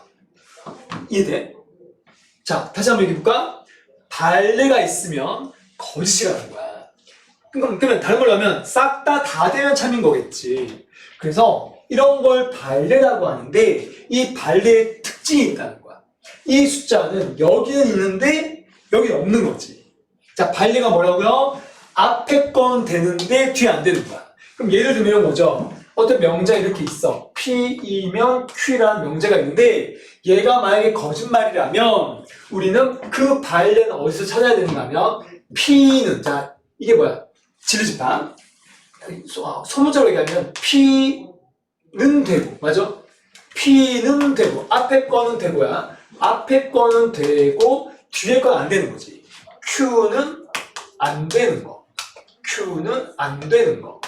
이해돼? 자, 다시 한번 얘기해볼까? 발레가 있으면 거짓이라는 거야. 그러면 다른 걸로 하면 싹 다 되면 참인 거겠지. 그래서 이런 걸 발레라고 하는데 이 발레의 특징이 있다는 거야. 이 숫자는 여기는 있는데 여기는 없는 거지. 자, 발레가 뭐라고요? 앞에 건 되는데 뒤에 안 되는 거야. 그럼 예를 들면 이런 거죠. 어떤 명제가 이렇게 있어. P이면 Q라는 명제가 있는데 얘가 만약에 거짓말이라면 우리는 그 발레는 어디서 찾아야 되는가 하면 P는, 자, 이게 뭐야? 진리집합. 소문자로 얘기하면 P는 되고, 맞아? P는 되고, 앞에 거는 되고야. 앞에 거는 되고 뒤에 건 안 되는 거지. Q는 안 되는 거. Q는 안 되는 거.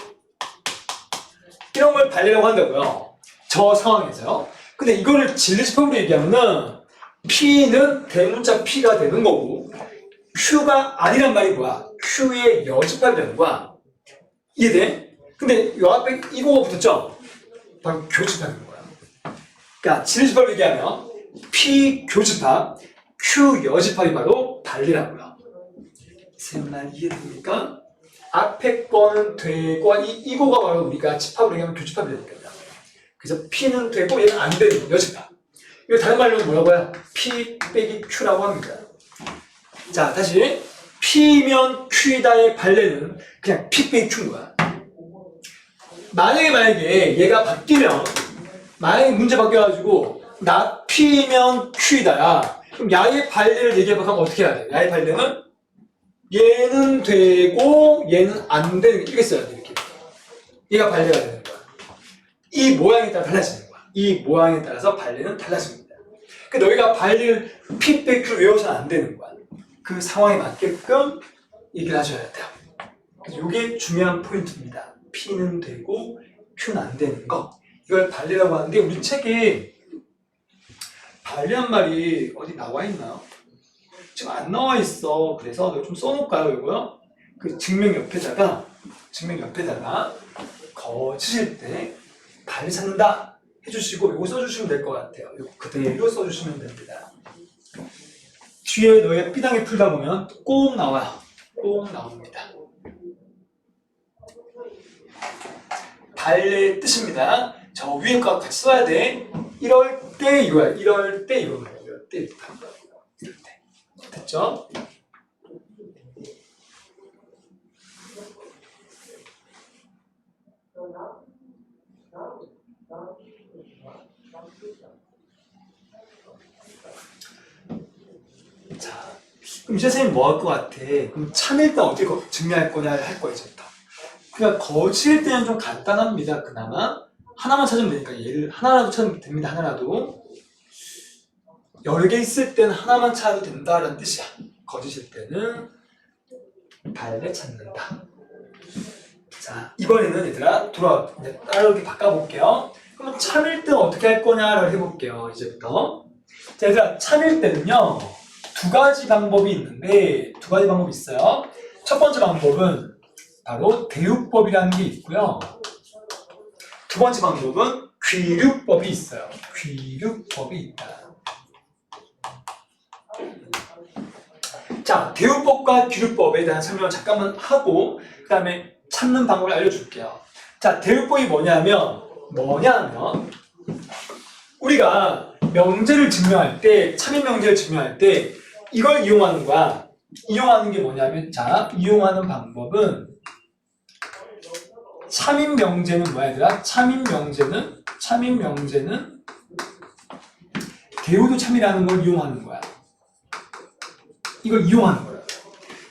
이런 걸 발레라고 한다고요. 저 상황에서요. 근데 이거를 진리집합으로 얘기하면은 P는 대문자 P가 되는 거고 Q가 아니란 말이 뭐야? Q의 여집합이 되는 거야. 이해돼? 근데 요 앞에 이거가 붙었죠? 바로 교집합인 거야. 그러니까 진리집합으로 얘기하면 P 교집합, Q 여집합이 바로 발레라고요. 셋말 이해됩니까? 앞에 거는 되고 이거가 바로 우리가 집합으로 얘기하면 교집합이 되니까요. 그래서 P는 되고 얘는 안 되는 거, 여집합. 이거 다른 말로 뭐라고 해요? P 빼기 Q라고 합니다. 자, 다시 P면 Q다의 발레는 그냥 P 빼기 Q인 거야. 만약에 얘가 바뀌면 만약에 문제 바뀌어가지고 나 P면 Q다야. 그럼 야의 발레를 얘기해보면 어떻게 해야 돼? 야의 발레는 얘는 되고 얘는 안 되는 게 이렇게 써야 돼. 이렇게. 얘가 발레가 되는 거야. 이 모양에 따라 달라지는 거야. 이 모양에 따라서 발레는 달라집니다. 그러니까 너희가 발리를 피백큐를 외워서는 안 되는 거야. 그 상황에 맞게끔 얘기를 하셔야 돼요. 그래서 이게 중요한 포인트입니다. P는 되고 Q는 안 되는 거. 이걸 발리라고 하는데 우리 책에 발리한 말이 어디 나와 있나요? 지금 안 나와 있어. 그래서 내가 좀 써놓을까요, 이거요? 그 증명 옆에다가 거치실 때 발리 찾는다 해주시고 이거 써주시면 될 것 같아요. 이거 그대로 써주시면 됩니다. 뒤에 너희가 삐당에 풀다 보면 꼭 나와요. 꼭 나옵니다. 발레의 뜻입니다. 저 위에 거 같이 써야 돼. 이럴 때 이거야. 이럴 때 이거야. 이럴 때 이렇게 한다. 이럴 때. 됐죠? 자, 그럼 이제 선생님 뭐 할 것 같아? 그럼 참일 때 어떻게 증명할 거냐 할 거야 이제부터. 그러니까 거칠 때는 좀 간단합니다. 그나마 하나만 찾으면 되니까 얘를 하나라도 찾으면 됩니다. 하나라도. 여러 개 있을 때는 하나만 찾아도 된다라는 뜻이야. 거짓일 때는 발레 찾는다. 자, 이번에는 얘들아 따르게 바꿔볼게요. 그럼 참일 때는 어떻게 할 거냐를 해볼게요. 이제부터. 자, 얘들아 참일 때는요 두 가지 방법이 있는데 두 가지 방법이 있어요. 첫 번째 방법은 바로 대유법이라는 게 있고요. 두 번째 방법은 귀류법이 있어요. 귀류법이 있다. 자, 대유법과 귀류법에 대한 설명을 잠깐만 하고 그 다음에 찾는 방법을 알려줄게요. 자, 대유법이 뭐냐면 우리가 명제를 증명할 때, 참인 명제를 증명할 때 이걸 이용하는 거야. 이용하는 게 뭐냐면, 자, 이용하는 방법은 참인 명제는 뭐야, 얘들아? 참인 명제는 대우도 참이라는 걸 이용하는 거야. 이걸 이용하는 거야.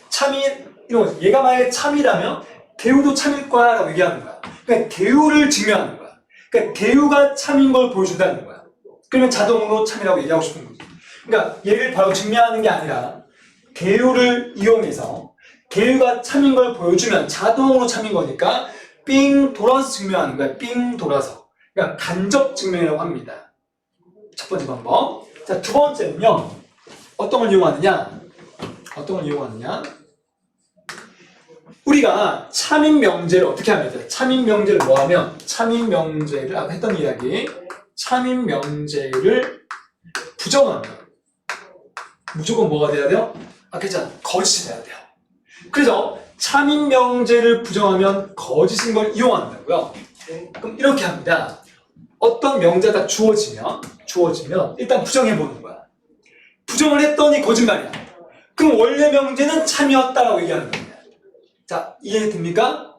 참인, 이런 거지. 얘가 만약에 참이라면 대우도 참일 거야 라고 얘기하는 거야. 그러니까 대우를 증명하는 거야. 그러니까 대우가 참인 걸 보여준다는 거야. 그러면 자동으로 참이라고 얘기하고 싶은 거지. 그러니까 얘를 바로 증명하는 게 아니라 대우를 이용해서 대우가 참인 걸 보여주면 자동으로 참인 거니까 삥 돌아서 증명하는 거야. 삥 돌아서. 그러니까 간접 증명이라고 합니다. 첫 번째 방법. 자, 두 번째는요. 어떤 걸 이용하느냐? 우리가 참인 명제를 어떻게 하면 돼요? 참인 명제를 뭐 하면? 참인 명제를 아까 했던 이야기. 참인 명제를 부정하면 무조건 뭐가 돼야 돼요? 아까 했잖아. 거짓이 돼야 돼요. 그래서 참인 명제를 부정하면 거짓인 걸 이용한다고요. 그럼 이렇게 합니다. 어떤 명제가 주어지면 일단 부정해보는 거야. 부정을 했더니 거짓말이야. 그럼 원래 명제는 참이었다라고 얘기하는 겁니다. 자, 이해됩니까?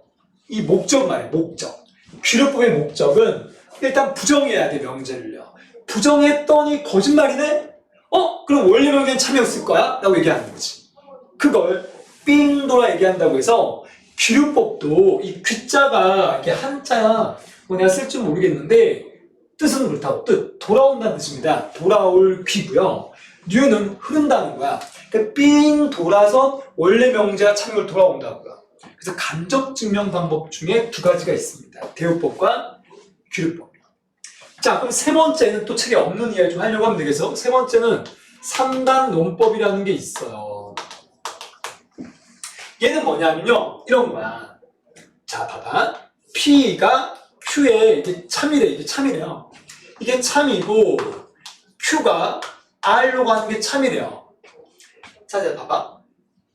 이 목적 말이에요. 목적. 귀류법의 목적은 일단 부정해야 돼, 명제를요. 부정했더니 거짓말이네? 그럼 원래 명제는 참이었을 거야? 라고 얘기하는 거지. 그걸 삥 돌아 얘기한다고 해서 귀류법도 이 귀자가 이게 한자야. 뭐 내가 쓸 줄 모르겠는데 뜻은 그렇다고. 뜻, 돌아온다는 뜻입니다. 돌아올 귀고요. 류는 흐른다는 거야. 그러니까 삥 돌아서 원래 명제가 참이로 돌아온다고요. 그래서 간접 증명 방법 중에 두 가지가 있습니다. 대우법과 귀류법. 자, 그럼 세 번째는 또 책에 없는 이야기 좀 하려고 하면 되겠어. 세 번째는 3단 논법이라는 게 있어요. 얘는 뭐냐면요. 이런 거야. 자, 봐봐. P가 Q에 이게 참이래. 이게 참이래요. 이게 참이고 Q가 R로 가는 게 참이래요. 자, 봐봐.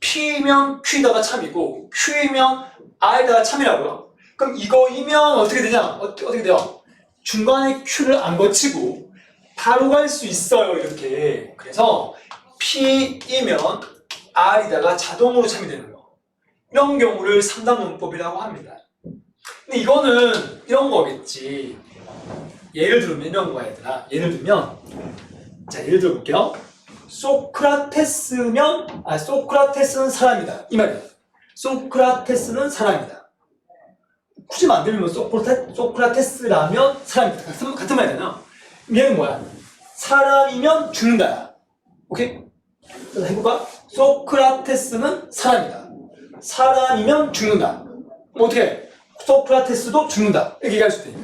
P면 Q다가 참이고 Q이면 R다가 참이라고요. 그럼 이거이면 어떻게 되냐? 어떻게 돼요? 중간에 Q를 안 거치고 바로 갈 수 있어요. 이렇게. 그래서 P이면 R이다가 자동으로 참이 되는 거. 이런 경우를 3단 논법이라고 합니다. 근데 이거는 이런 거겠지. 예를 들면 이런 거야, 얘들아. 예를 들면, 자, 예를 들어 볼게요. 소크라테스는 사람이다. 이 말이야. 소크라테스는 사람이다. 굳이 만들면 소크라테스라면 사람이다. 같은 말이잖아. 얘는 뭐야? 사람이면 죽는다. 오케이? 자, 해볼까? 소크라테스는 사람이다. 사람이면 죽는다. 어떻게 해? 소크라테스도 죽는다. 이렇게 얘기할 수 있다.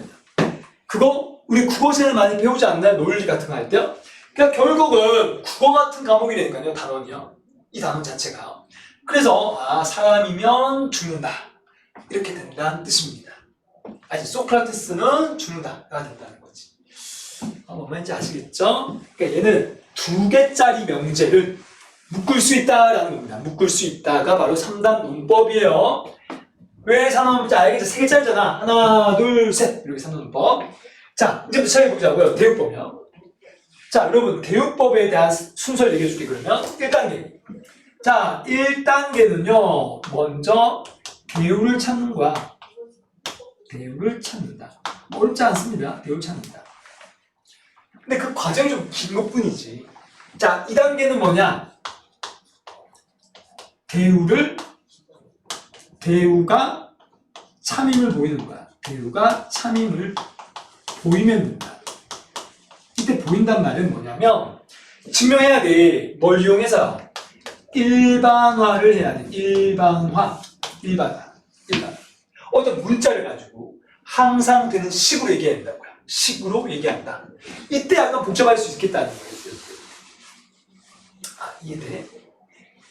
그거 우리 국어 시간에 많이 배우지 않나요? 논리 같은 거 할 때요? 그러니까 결국은 국어 같은 과목이라니까요. 단원이요. 이 단원 자체가. 그래서 사람이면 죽는다. 이렇게 된다는 뜻입니다. 아직 소크라테스는 죽는다가 된다는 거지. 뭔 말인지 아시겠죠? 그러니까 얘는 2개짜리 명제를 묶을 수 있다라는 겁니다. 묶을 수 있다가 바로 3단 문법이에요. 왜 3단 문법인지 알겠죠? 3개짜리잖아. 하나, 둘, 셋. 이렇게 3단 문법. 자, 이제부터 시작해보자고요. 대우법이요. 자, 여러분, 대우법에 대한 순서를 얘기해 줄게, 그러면. 1단계. 자, 1단계는요, 먼저 대우를 찾는 거야. 대우를 찾는다. 어렵지 않습니다. 대우를 찾는다. 근데 그 과정이 좀 긴 것 뿐이지. 자, 2단계는 뭐냐? 대우가 참임을 보이는 거야. 대우가 참임을 보이면 된다. 이때 보인단 말은 뭐냐면, 증명해야 돼. 뭘 이용해서? 일반화를 해야 돼. 일반화. 어떤 문자를 가지고 항상 되는 식으로 얘기해야 된다고요. 식으로 얘기한다. 이때 약간 복잡할 수 있겠다는 거예요. 이해돼?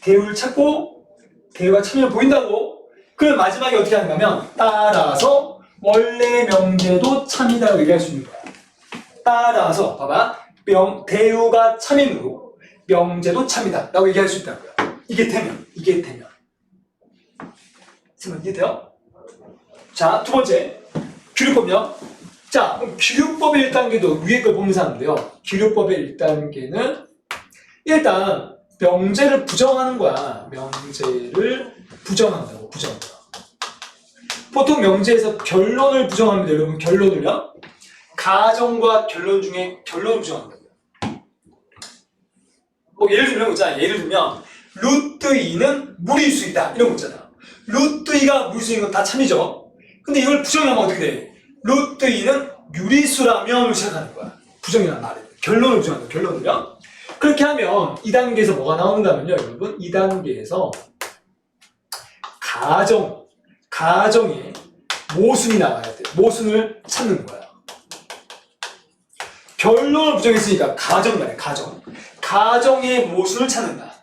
대우를 찾고 대우가 참여를 보인다고. 그럼 마지막에 어떻게 하는가 하면 따라서 원래 명제도 참이다라고 얘기할 수 있는 거야. 따라서 봐봐. 대우가 참임으로 명제도 참이다 라고 얘기할 수 있다고요. 이게 되면. 생각 이해돼요? 자, 두 번째. 기류법이요. 자, 그럼 기류법의 1단계도 위에 걸 보면서 하는데요. 기류법의 1단계는 일단 명제를 부정하는 거야. 명제를 부정한다고. 보통 명제에서 결론을 부정합니다. 여러분, 결론을요. 가정과 결론 중에 결론을 부정한다고요. 뭐 예를 들면 있잖아. 루트 2는 물일 수 있다. 이런 거 있잖아. 루트 2가 물수인 건 다 참이죠. 근데 이걸 부정하면 어떻게 돼? 루트 2는 유리수라면 시작하는 거야. 부정이란 말이에요. 결론을 부정한다. 결론을요. 그렇게 하면 2단계에서 뭐가 나오는가면요. 여러분 2단계에서 가정에 모순이 나와야 돼. 모순을 찾는 거야. 결론을 부정했으니까 가정 말이야. 가정의 모순을 찾는다.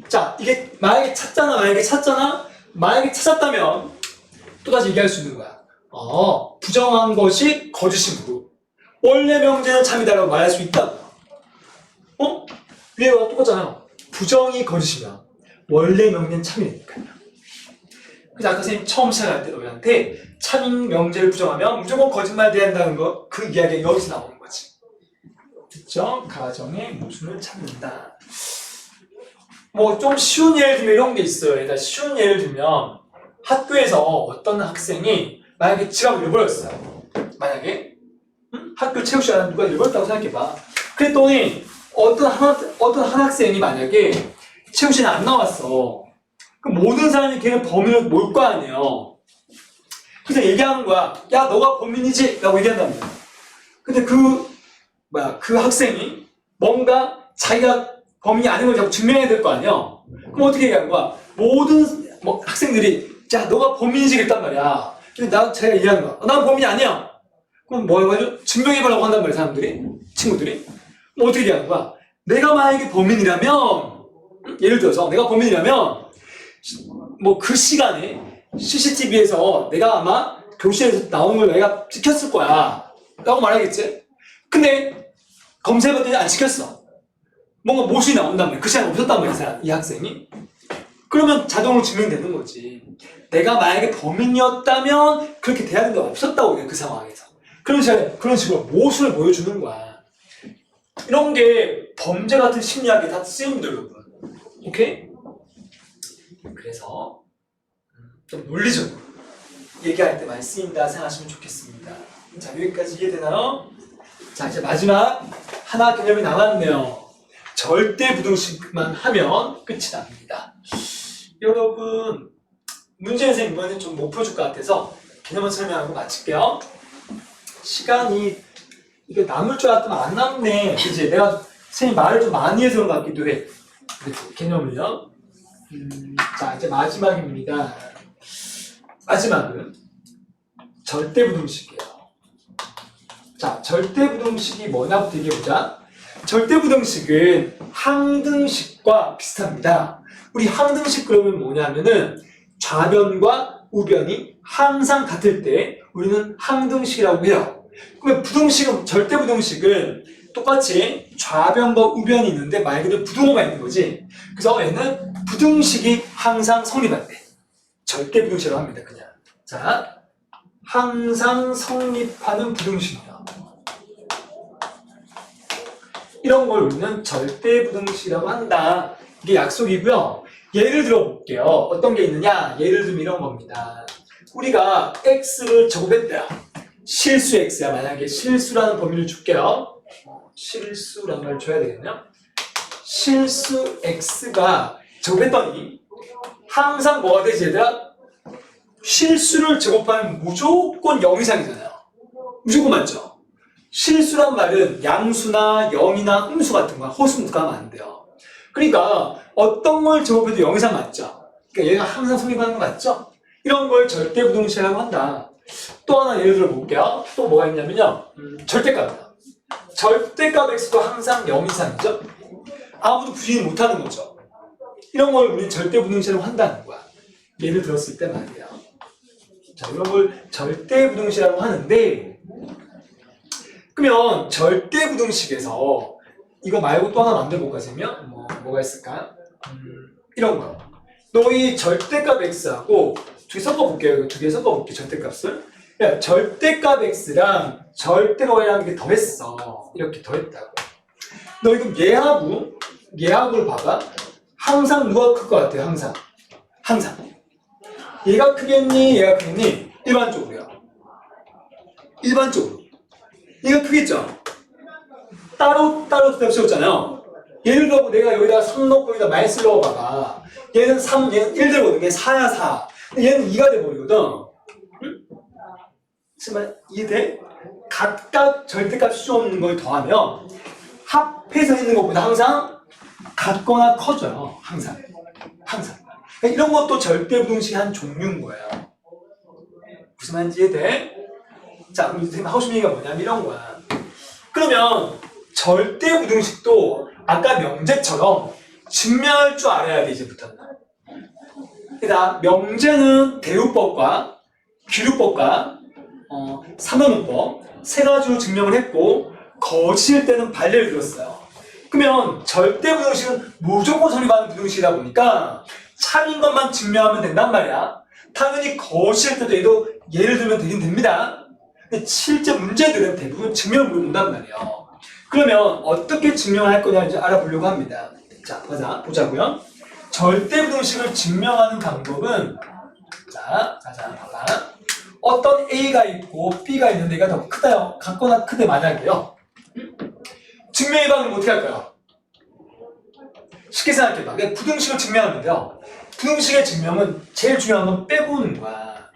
자, 이게 만약에 찾았다면 또다시 얘기할 수 있는 거야. 부정한 것이 거짓이므로 원래 명제는 참이다라고 말할 수 있다고. 위에와 똑같잖아요. 부정이 거짓이면 원래 명제는 참이니까요. 그래서 아까 선생님 처음 시작할 때 너희한테 참인 명제를 부정하면 무조건 거짓말 돼야 한다는 거, 그 이야기가 여기서 나오는 거지. 그쵸? 가정의 모순을 찾는다. 뭐 좀 쉬운 예를 들면 이런 게 있어요. 일단 쉬운 예를 들면 학교에서 어떤 학생이 만약에 지갑을 잃어버렸어요. 만약에 학교 체육 시간에 누가 잃어버렸다고 생각해봐. 그랬더니 어떤 한 학생이 만약에 체육 시간에 안 나왔어. 그럼 모든 사람이 걔는 범인을 모을 거 아니에요. 그래서 얘기하는 거야. 야, 너가 범인이지? 라고 얘기한단 말이야. 근데 그 학생이 뭔가 자기가 범인이 아닌 걸 자꾸 증명해야 될 거 아니야. 그럼 어떻게 얘기하는 거야? 모든 학생들이 야, 너가 범인이지? 그랬단 말이야. 근데 자기가 얘기하는 거야. 난 범인이 아니야. 그럼 뭐 해가지고 증명해보라고 한단 말이야, 친구들이. 그럼 어떻게 얘기하는 거야? 내가 만약에 범인이라면, 예를 들어서 내가 범인이라면 뭐 그 시간에 CCTV에서 내가 아마 교실에서 나오는 걸 내가 찍혔을 거야 라고 말하겠지? 근데 검색해봤더니 안 찍혔어. 뭔가 모순이 나온단 말이야. 그 시간에 없었단 말이야, 이 학생이. 그러면 자동으로 증명되는 거지. 내가 만약에 범인이었다면 그렇게 돼야 되는데 없었다고 그냥 그 상황에서. 그런 식으로 모순을 보여주는 거야. 이런 게 범죄 같은 심리학에 다 쓰입니다, 여러분. 오케이? 그래서 좀 논리적으로 얘기할 때 많이 쓰인다 생각하시면 좋겠습니다. 자, 여기까지 이해되나요? 자, 이제 마지막 하나 개념이 남았네요. 절대 부등식만 하면 끝이 납니다. 여러분, 문제 선생님 이번엔 좀 못 풀어줄 것 같아서 개념을 설명하고 마칠게요. 시간이 이게 남을 줄 알았더니 안 남네. 그치? 내가 선생님 말을 좀 많이 해서 그런 것 같기도 해. 그치? 개념을요. 자, 이제 마지막입니다. 마지막은 절대부등식이에요. 자, 절대부등식이 뭐냐부터 얘기해보자. 절대부등식은 항등식과 비슷합니다. 우리 항등식 그러면 뭐냐면은 좌변과 우변이 항상 같을 때 우리는 항등식이라고 해요. 그러면 부등식은, 절대부등식은 똑같이 좌변과 우변이 있는데 말 그대로 부등호가 있는 거지. 그래서 얘는 부등식이 항상 성립할 때 절대부등식이라고 합니다. 그냥. 자, 항상 성립하는 부등식이요. 이런 걸 우리는 절대부등식이라고 한다. 이게 약속이고요. 예를 들어 볼게요. 어떤 게 있느냐? 예를 들면 이런 겁니다. 우리가 x를 제곱했대요. 실수 x야. 만약에 실수라는 범위를 줄게요. 실수라는 걸 줘야 되겠네요. 실수 x가 제곱했더니 항상 뭐가 되지 얘들아? 실수를 제곱하면 무조건 0 이상이잖아요. 무조건 맞죠? 실수란 말은 양수나 0이나 음수 같은 거 호수가 하면 안 돼요. 그러니까 어떤 걸 제곱해도 0 이상 맞죠? 그러니까 얘가 항상 성립하는 거 맞죠? 이런 걸 절대부등식이라고 한다. 또 하나 예를 들어 볼게요. 또 뭐가 있냐면요. 절대값이다. 절대값 x도 항상 0 이상이죠? 아무도 부인을 못하는 거죠. 이런 걸 우리는 절대부등식이라고 한다는 거야. 예를 들었을 때 말이에요. 자, 이런 걸 절대부등식이라고 하는데, 그러면 절대부등식에서 이거 말고 또 하나 만들어 볼까, 쌤이요? 뭐가 있을까? 이런 거. 너희 절대값 x하고 두 개 섞어볼게요. 두 개 섞어볼게요, 절대값을. 야, 절대값 x랑 절대값이라는 게 더했어. 이렇게 더했다고. 너희 그럼 얘하고를 봐봐. 항상 누가 클 것 같아요, 항상. 항상. 얘가 크겠니? 얘가 크겠니? 일반적으로요. 일반적으로. 얘가 크겠죠? 따로 세웠잖아요. 예를 들어 내가 여기다 3 넣고 여기다 마이너스 넣어봐봐. 얘는 3, 얘는 1 되거든. 얘는 4야, 4. 얘는 2가 돼버리거든. 응? 정말 이해돼? 각각 절대값 수준 없는 걸 더하면 합해서 있는 것보다 항상 같거나 커져요. 항상. 그러니까 이런 것도 절대부등식의 한 종류인 거예요. 무슨 말인지 이해돼? 자, 그럼 선생님 하고 싶은 얘기가 뭐냐면 이런 거야. 그러면 절대부등식도 아까 명제처럼 증명할 줄 알아야 돼, 이제부터는. 그러니까 명제는 대우법과 기류법과 삼형문법 세 가지로 증명을 했고 거실 때는 반례를 들었어요. 그러면 절대부등식은 무조건 성립하는 부등식이다 보니까 참인 것만 증명하면 된단 말이야. 당연히 거실 때도 얘도 예를 들면 되긴 됩니다. 근데 실제 문제들은 대부분 증명을 모른단 말이에요. 그러면 어떻게 증명을 할 거냐 이제 알아보려고 합니다. 자, 보자고요. 절대부등식을 증명하는 방법은 자, 봐봐. 어떤 A가 있고 B가 있는데 얘가 더 크다, 같거나 크대 만약에요. 증명의 방법은 어떻게 할까요? 쉽게 생각해봐. 그냥 부등식을 증명하는데요. 부등식의 증명은 제일 중요한 건 빼보는 거야.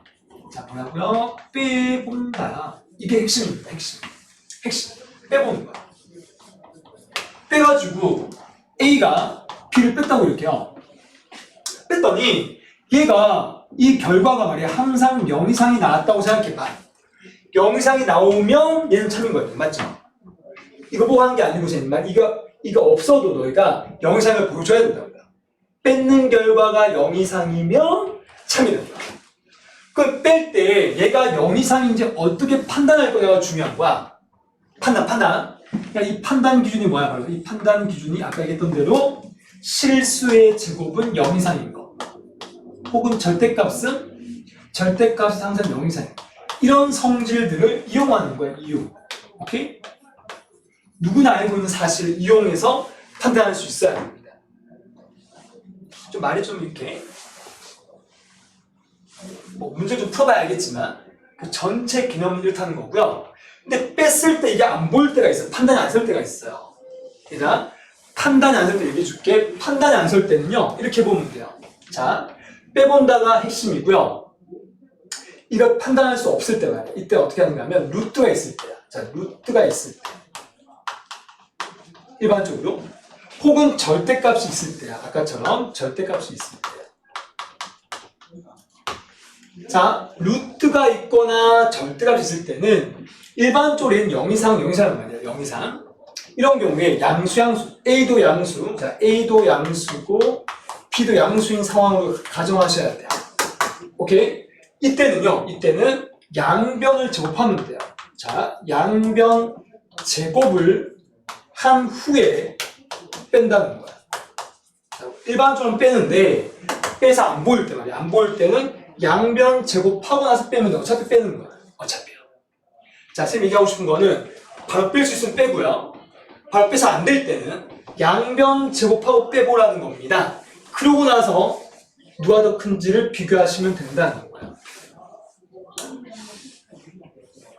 자, 뭐라고요? 빼본다. 이게 핵심입니다. 핵심. 빼보는 거야. 빼가지고 A가 B를 뺐다고 이렇게요. 뺐더니 얘가 이 결과가 말이야 항상 0 이상이 나왔다고 생각해봐. 0 이상이 나오면 얘는 참인 거예요. 맞죠? 이거 보고 하는 게 아니고 정말 이거 없어도 너희가 0 이상을 보여줘야 된다고요. 뺏는 결과가 0 이상이면 참이라는 거야. 그걸 뺄 때 얘가 0 이상인지 어떻게 판단할 거냐가 중요한 거야. 판단. 그러니까 이 판단 기준이 뭐야? 바로 이 판단 기준이 아까 얘기했던 대로 실수의 제곱은 0 이상인 거. 혹은 절대값은 항상 0 이상인 거. 이런 성질들을 이용하는 거야. 오케이? 누구나 알고 있는 사실을 이용해서 판단할 수 있어야 합니다. 좀 말이 좀 이렇게 문제 좀 풀어봐야 알겠지만 그 전체 개념을 타는 거고요. 근데 뺐을 때 이게 안 보일 때가 있어요. 판단이 안 설 때가 있어요. 얘들아, 판단이 안 설 때 얘기해 줄게. 판단이 안 설 때는요 이렇게 보면 돼요. 자, 빼본다가 핵심이고요. 이걸 판단할 수 없을 때 말이야. 이때 어떻게 하는가 하면 루트가 있을 때야. 자, 루트가 있을 때. 일반적으로. 혹은 절대값이 있을 때야. 아까처럼 절대값이 있을 때야. 자, 루트가 있거나 절대값이 있을 때는 일반적으로 얘는 0 이상란 말이야. 0 이상. 이런 경우에 양수, A도 양수, 자, A도 양수고 B도 양수인 상황으로 가정하셔야 돼요. 오케이? 이때는 양변을 제곱하면 돼요. 자, 양변 제곱을 한 후에 뺀다는 거야. 자, 일반적으로 빼는데 빼서 안 보일 때 말이야. 안 보일 때는 양변 제곱하고 나서 빼면 돼. 어차피 빼는 거야. 어차피요. 자, 쌤이 얘기하고 싶은 거는 바로 뺄 수 있으면 빼고요. 바로 빼서 안 될 때는 양변 제곱하고 빼보라는 겁니다. 그러고 나서 누가 더 큰지를 비교하시면 된다는 거예요.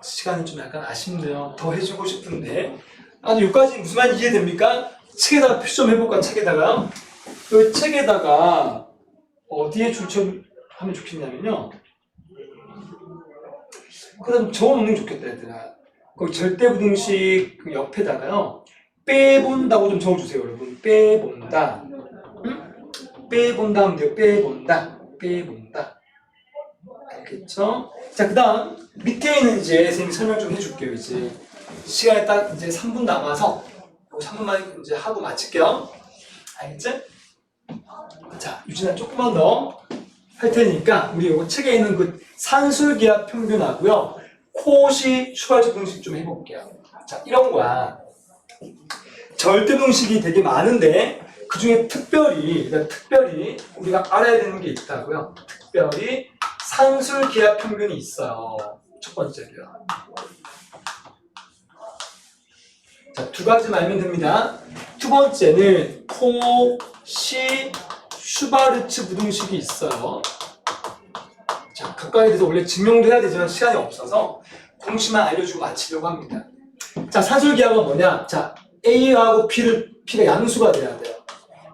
시간이 좀 약간 아쉽네요. 더 해주고 싶은데. 아니, 여기까지 무슨 말인지 이해됩니까? 책에다가 표시 좀 해볼까, 책에다가. 이 책에다가 어디에 출처하면 좋겠냐면요. 그다음 적어놓는 게 좋겠다, 얘들아. 거기 절대부등식 그 옆에다가요. 빼본다고 좀 적어주세요, 여러분. 빼본다. 응? 빼본다 하면 돼요. 빼본다. 알겠죠? 자, 그 다음 밑에 있는 이제 선생님이 설명 좀 해줄게요. 이제 시간이 딱 이제 3분 남아서 3분만 이제 하고 마칠게요. 알겠지? 자, 유진아 조금만 더 할 테니까 우리 이거 책에 있는 그 산술기하 평균하고요. 코시 슈발츠 등식 좀 해볼게요. 자, 이런 거야. 절대등식이 되게 많은데 그 중에 특별히 우리가 알아야 되는 게 있다고요. 특별히 산술기하 평균이 있어요. 첫 번째로요. 자, 두 가지만 알면 됩니다. 두 번째는 코시 슈바르츠 부등식이 있어요. 자, 각각에 대해서 원래 증명도 해야 되지만 시간이 없어서 공식만 알려주고 마치려고 합니다. 자, 산술기하가 뭐냐? 자, A하고 P가 양수가 돼야 돼요.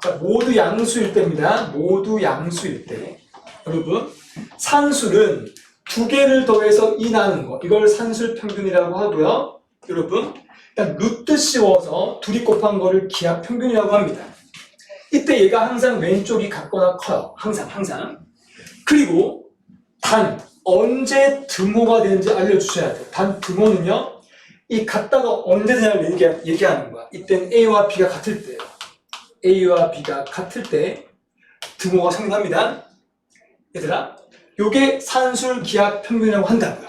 자, 모두 양수일 때입니다. 모두 양수일 때. 여러분, 산술은 두 개를 더해서 2 나는 거. 이걸 산술 평균이라고 하고요. 여러분, 일단 루트 씌워서 둘이 곱한 거를 기하 평균이라고 합니다. 이때 얘가 항상 왼쪽이 같거나 커요. 항상. 그리고 단 언제 등호가 되는지 알려주셔야 돼요. 단 등호는요, 이 같다가 언제 되냐를 얘기하는 거야. 이때는 A와 B가 같을 때예요. A와 B가 같을 때 등호가 성립합니다. 얘들아, 요게 산술 기하 평균이라고 한다고요.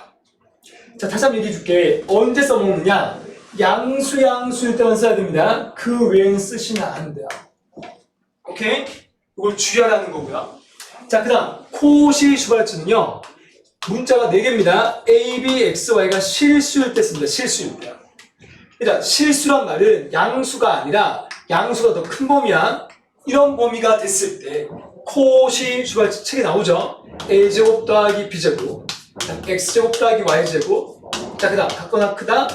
자, 다시 한번 얘기해 줄게. 언제 써먹느냐? 양수일 때만 써야 됩니다. 그 외에는 쓰시면 안 돼요. 오케이? 이걸 주의하라는 거고요. 자, 그 다음 코시 슈발츠는요, 문자가 4개입니다. A, B, X, Y가 실수일 때 씁니다. 실수일 때요. 일단 실수란 말은 양수가 아니라 양수가 더 큰 범위야. 이런 범위가 됐을 때 코시 슈발츠 책에 나오죠. A제곱 더하기 B제곱, X제곱 더하기 Y제곱. 자, 그 다음 같거나 크다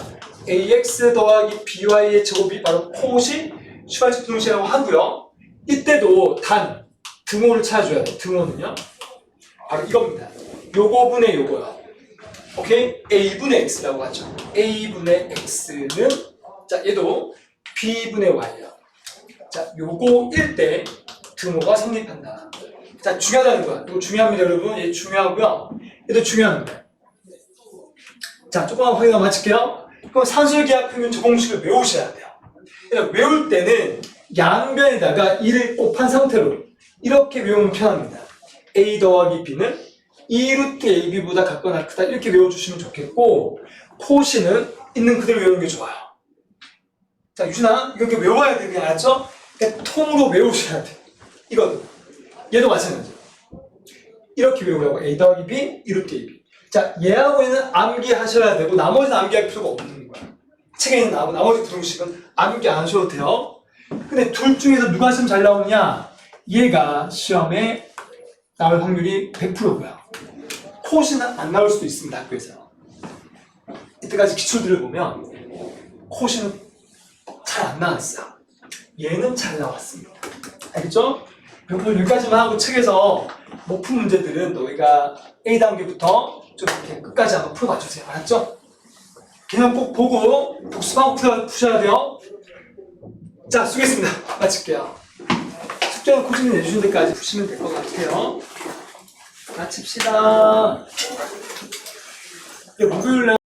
AX 더하기 BY의 제곱이 바로 코시 슈발츠 부등식이라고 하고요. 이때도 단 등호를 찾아줘야 돼. 등호는요, 바로 이겁니다. 요거분의 요거요. 오케이? A분의 X라고 하죠. A분의 X는, 자, 얘도 B분의 Y요. 자, 요거일 때 등호가 성립한다. 자, 중요하다는 거야. 이거 중요합니다, 여러분. 얘 중요하고요. 얘도 중요합니다. 자, 조금만 확인하고 마칠게요. 그럼 산술기하 평균 저 공식을 외우셔야 돼요. 그러니까 외울 때는 양변에다가 2를 곱한 상태로 이렇게 외우면 편합니다. A 더하기 B는 2루트 AB보다 같거나 크다, 이렇게 외워주시면 좋겠고, 코시는 있는 그대로 외우는 게 좋아요. 자, 유진아, 이렇게 외워야 돼. 그냥 알았죠? 그러니까 통으로 외우셔야 돼. 이거는. 얘도 마찬가지예요. 이렇게 외우라고. A 더하기 B, 2루트 AB. 자, 얘하고 얘는 암기하셔야 되고 나머지는 암기할 필요가 없는 거야. 책에 있는 나머지 부등식은 암기 안 하셔도 돼요. 근데 둘 중에서 누가 시험 잘 나오느냐? 얘가 시험에 나올 확률이 100%고요. 코시는 안 나올 수도 있습니다, 학교에서. 이때까지 기출들을 보면 코시는 잘 안 나왔어요. 얘는 잘 나왔습니다. 알겠죠? 오늘 여기까지만 하고 책에서 못 푼 문제들은 너희가 A 단계부터 좀 이렇게 끝까지 한번 풀어봐 주세요. 알았죠? 오케이? 개념 꼭 보고 복습하고 푸셔야 돼요. 자, 수고했습니다. 마칠게요. 숙제는 코치님 내주신 데까지 푸시면 될 것 같아요. 마칩시다. 목요일날